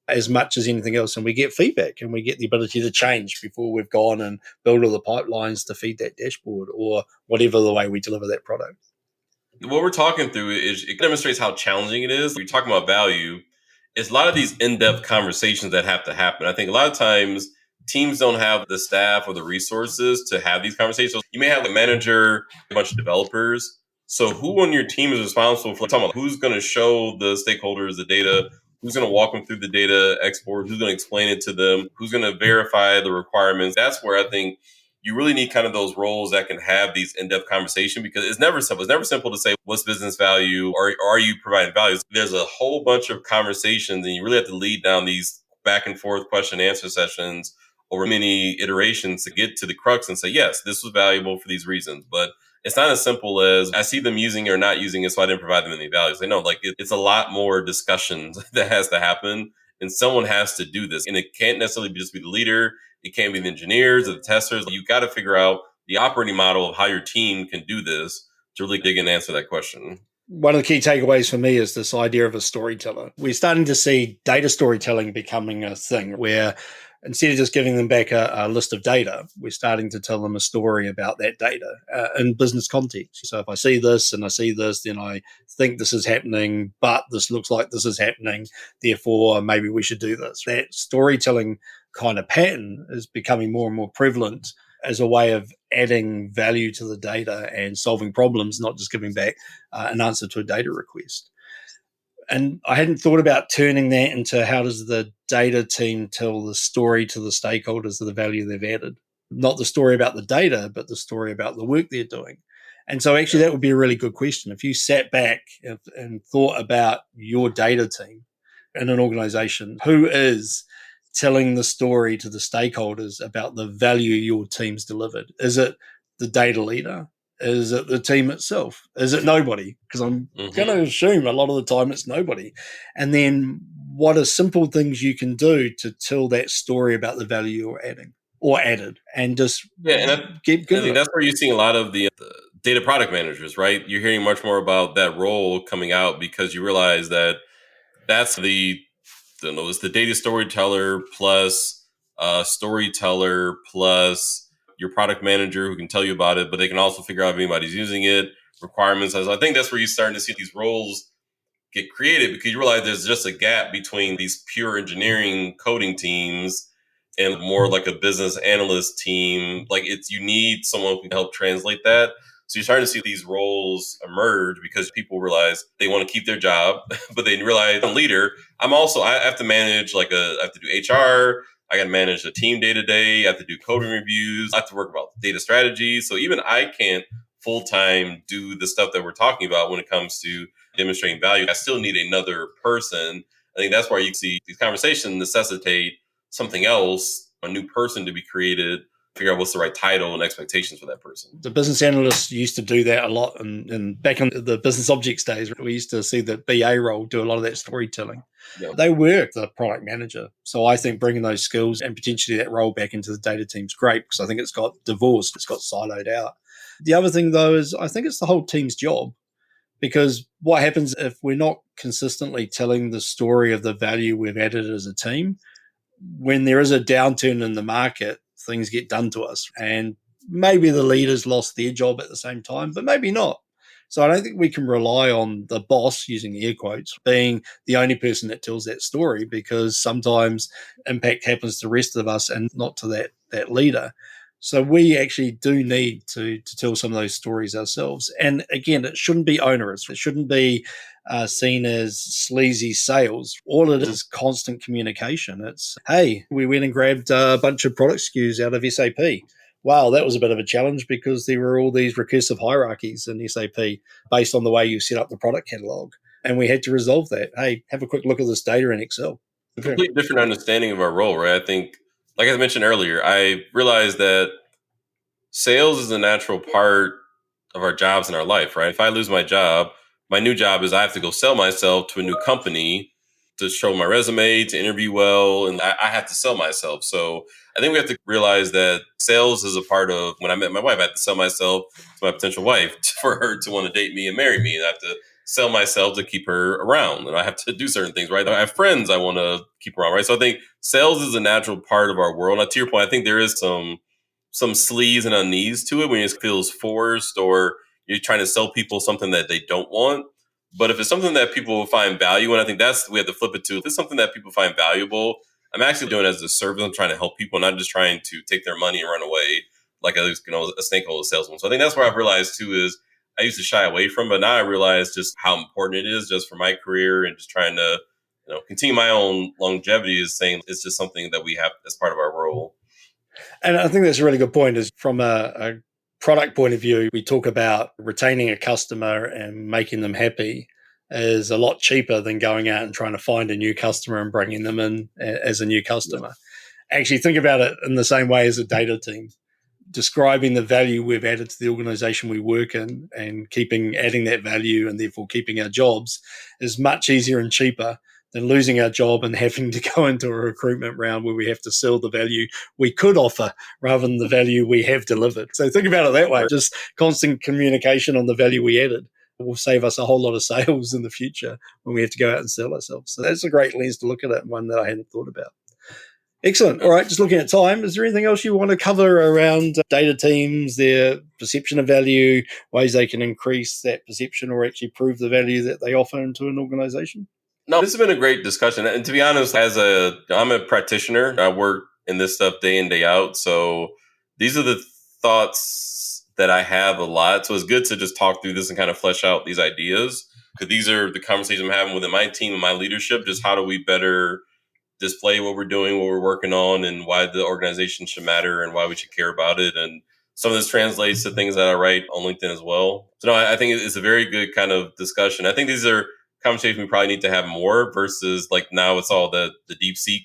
as much as anything else. And we get feedback and we get the ability to change before we've gone and build all the pipelines to feed that dashboard or whatever the way we deliver that product. What we're talking through is it demonstrates how challenging it is. We're talking about value. It's a lot of these in-depth conversations that have to happen. I think a lot of times teams don't have the staff or the resources to have these conversations. You may have a manager, a bunch of developers. So who on your team is responsible for talking about who's going to show the stakeholders the data? Who's going to walk them through the data export? Who's going to explain it to them? Who's going to verify the requirements? That's where I think you really need kind of those roles that can have these in-depth conversation because it's never simple. It's never simple to say what's business value or are you providing value? There's a whole bunch of conversations and you really have to lead down these back and forth question and answer sessions over many iterations to get to the crux and say, yes, this was valuable for these reasons. But it's not as simple as I see them using it or not using it, so I didn't provide them any value. They know it's a lot more discussions that has to happen and someone has to do this. And it can't necessarily just be the leader. It can't be the engineers or the testers. You got to figure out the operating model of how your team can do this to really dig in and answer that question. One of the key takeaways for me is this idea of a storyteller. We're starting to see data storytelling becoming a thing where instead of just giving them back a list of data, we're starting to tell them a story about that data in business context. So if I see this and I see this, then I think this is happening, but this looks like this is happening. Therefore, maybe we should do this. That storytelling kind of pattern is becoming more and more prevalent as a way of adding value to the data and solving problems, not just giving back an answer to a data request. And I hadn't thought about turning that into how does the data team tell the story to the stakeholders of the value they've added. Not the story about the data, but the story about the work they're doing. And so actually that would be a really good question. If you sat back and thought about your data team in an organization, who is telling the story to the stakeholders about the value your team's delivered? Is it the data leader? Is it the team itself? Is it nobody? Because I'm going to assume a lot of the time it's nobody. And then what are simple things you can do to tell that story about the value you're adding or added, and just get good at it? That's where you're seeing a lot of the data product managers, right? You're hearing much more about that role coming out because you realize that that's it's the data storyteller plus storyteller plus your product manager who can tell you about it, but they can also figure out if anybody's using it, requirements. I think that's where you're starting to see these roles get created, because you realize there's just a gap between these pure engineering coding teams and more like a business analyst team. Like you need someone who can help translate that. So you're starting to see these roles emerge because people realize they want to keep their job, but they realize I'm a leader. I have to manage I have to do HR. I got to manage the team day to day. I have to do coding reviews. I have to work about data strategy. So even I can't full time do the stuff that we're talking about when it comes to demonstrating value. I still need another person. I think that's why you see these conversations necessitate something else, a new person to be created, figure out what's the right title and expectations for that person. The business analysts used to do that a lot. And back in the business objects days, we used to see the BA role do a lot of that storytelling. Yeah. They were the product manager. So I think bringing those skills and potentially that role back into the data team is great, because I think it's got divorced, it's got siloed out. The other thing, though, is I think it's the whole team's job. Because what happens if we're not consistently telling the story of the value we've added as a team, when there is a downturn in the market, things get done to us. And maybe the leaders lost their job at the same time, but maybe not. So I don't think we can rely on the boss, using air quotes, being the only person that tells that story, because sometimes impact happens to the rest of us and not to that leader. So we actually do need to tell some of those stories ourselves. And again, it shouldn't be onerous. It shouldn't be seen as sleazy sales. All it is constant communication. It's, hey, we went and grabbed a bunch of product SKUs out of SAP. Wow, that was a bit of a challenge, because there were all these recursive hierarchies in SAP based on the way you set up the product catalog. And we had to resolve that. Hey, have a quick look at this data in Excel. A completely different understanding of our role, right? I think, like I mentioned earlier, I realized that sales is a natural part of our jobs in our life, right? If I lose my job, my new job is I have to go sell myself to a new company to show my resume, to interview well, and I have to sell myself. So I think we have to realize that sales is a part of, when I met my wife, I had to sell myself to my potential wife for her to want to date me and marry me. And I have to sell myself to keep her around. And I have to do certain things, right? I have friends I want to keep around, right? So I think sales is a natural part of our world. Now, to your point, I think there is some sleaze and unease to it when it feels forced, or you're trying to sell people something that they don't want. But if it's something that people will find value in, I think we have to flip it to, if it's something that people find valuable, I'm actually doing it as a service. I'm trying to help people, not just trying to take their money and run away like a snake oil salesman. So I think that's where I've realized too is I used to shy away from, but now I realize just how important it is just for my career, and just trying to continue my own longevity, is saying it's just something that we have as part of our role. And I think that's a really good point, is from a product point of view, we talk about retaining a customer and making them happy is a lot cheaper than going out and trying to find a new customer and bringing them in as a new customer. Yeah. Actually, think about it in the same way as a data team. Describing the value we've added to the organization we work in, and adding that value, and therefore keeping our jobs, is much easier and cheaper than losing our job and having to go into a recruitment round where we have to sell the value we could offer rather than the value we have delivered. So think about it that way. Just constant communication on the value we added will save us a whole lot of sales in the future when we have to go out and sell ourselves. So that's a great lens to look at it, and one that I hadn't thought about. Excellent. All right, just looking at time, is there anything else you want to cover around data teams, their perception of value, ways they can increase that perception or actually prove the value that they offer into an organization? No, this has been a great discussion. And to be honest, I'm a practitioner. I work in this stuff day in, day out. So these are the thoughts that I have a lot. So it's good to just talk through this and kind of flesh out these ideas, because these are the conversations I'm having within my team and my leadership. Just how do we better display what we're doing, what we're working on, and why the organization should matter and why we should care about it. And some of this translates to things that I write on LinkedIn as well. So no, I think it's a very good kind of discussion. I think these are conversations we probably need to have more, versus like now it's all the deep seek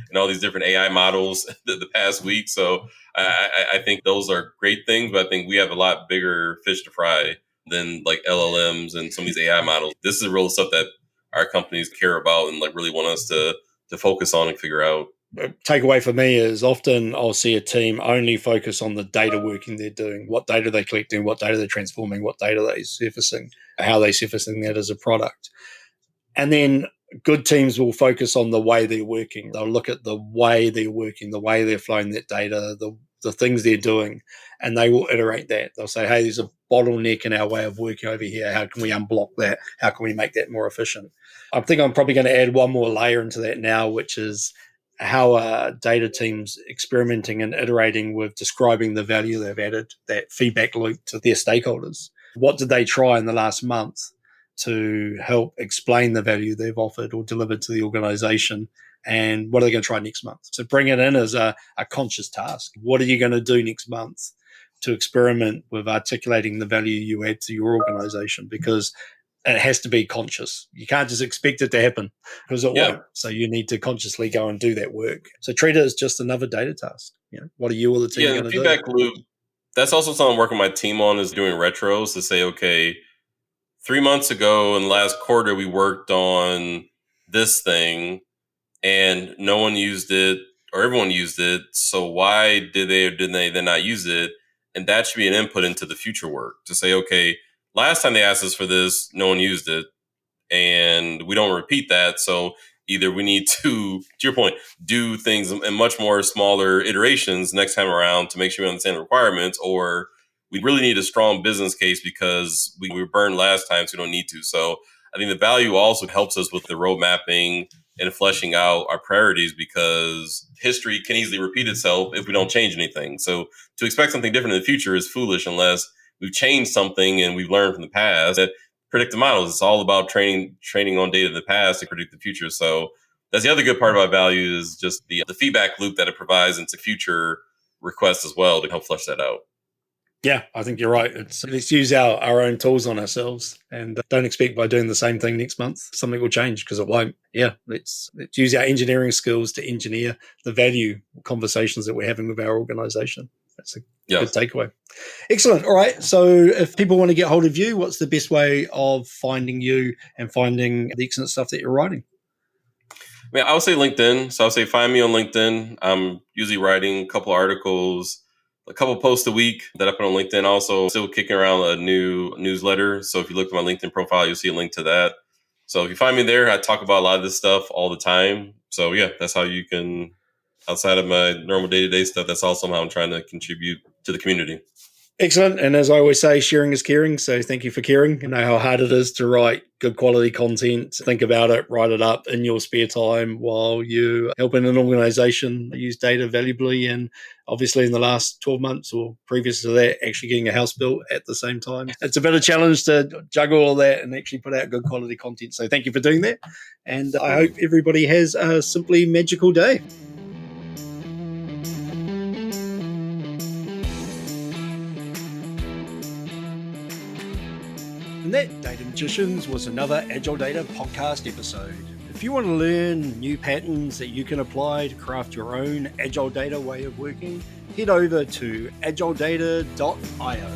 and all these different AI models the past week. So I think those are great things, but I think we have a lot bigger fish to fry than like LLMs and some of these AI models. This is the real stuff that our companies care about and like really want us to focus on and figure out. Takeaway for me is often I'll see a team only focus on the data working they're doing, what data they're collecting, what data they're transforming, what data they're surfacing, how they're surfacing that as a product. And then good teams will focus on the way they're working. They'll look at the way they're working, the way they're flowing that data, the things they're doing, and they will iterate that. They'll say, hey, there's a bottleneck in our way of working over here. How can we unblock that? How can we make that more efficient? I think I'm probably going to add one more layer into that now, which is how are data teams experimenting and iterating with describing the value they've added, that feedback loop to their stakeholders. What did they try in the last month to help explain the value they've offered or delivered to the organization? And what are they going to try next month? So bring it in as a conscious task. What are you going to do next month to experiment with articulating the value you add to your organization? Because it has to be conscious. You can't just expect it to happen because it won't. So you need to consciously go and do that work. So treat it as just another data task. What are you or the team going to do? Feedback loop. That's also something I'm working with my team on, is doing retros to say, okay, 3 months ago in the last quarter, we worked on this thing and no one used it or everyone used it. So why did they or didn't they then not use it? And that should be an input into the future work to say, okay, last time they asked us for this, no one used it, and we don't repeat that. So either we need to your point, do things in much more smaller iterations next time around to make sure we understand the requirements, or we really need a strong business case because we were burned last time, so we don't need to. So I think the value also helps us with the road mapping and fleshing out our priorities, because history can easily repeat itself if we don't change anything. So to expect something different in the future is foolish unless we've changed something and we've learned from the past. That predictive models, it's all about training on data of the past to predict the future. So that's the other good part about value, is just the feedback loop that it provides into future requests as well to help flesh that out. Yeah, I think you're right. Let's use our own tools on ourselves, and don't expect by doing the same thing next month something will change, because it won't. Yeah, let's use our engineering skills to engineer the value conversations that we're having with our organization. That's a good takeaway. Excellent. All right. So if people want to get hold of you, what's the best way of finding you and finding the excellent stuff that you're writing? I would say LinkedIn. So I would say find me on LinkedIn. I'm usually writing a couple articles, a couple posts a week that I put on LinkedIn. Also, still kicking around a new newsletter. So if you look at my LinkedIn profile, you'll see a link to that. So if you find me there, I talk about a lot of this stuff all the time. So yeah, that's how you can, outside of my normal day-to-day stuff, that's also how I'm trying to contribute to the community. Excellent. And as I always say, sharing is caring. So thank you for caring. You know how hard it is to write good quality content. Think about it, write it up in your spare time while you helping an organization use data valuably. And obviously in the last 12 months or previous to that, actually getting a house built at the same time. It's a bit of a challenge to juggle all that and actually put out good quality content. So thank you for doing that. And I hope everybody has a simply magical day. And that, Data Magicians, was another Agile Data podcast episode. If you want to learn new patterns that you can apply to craft your own Agile Data way of working, head over to agiledata.io.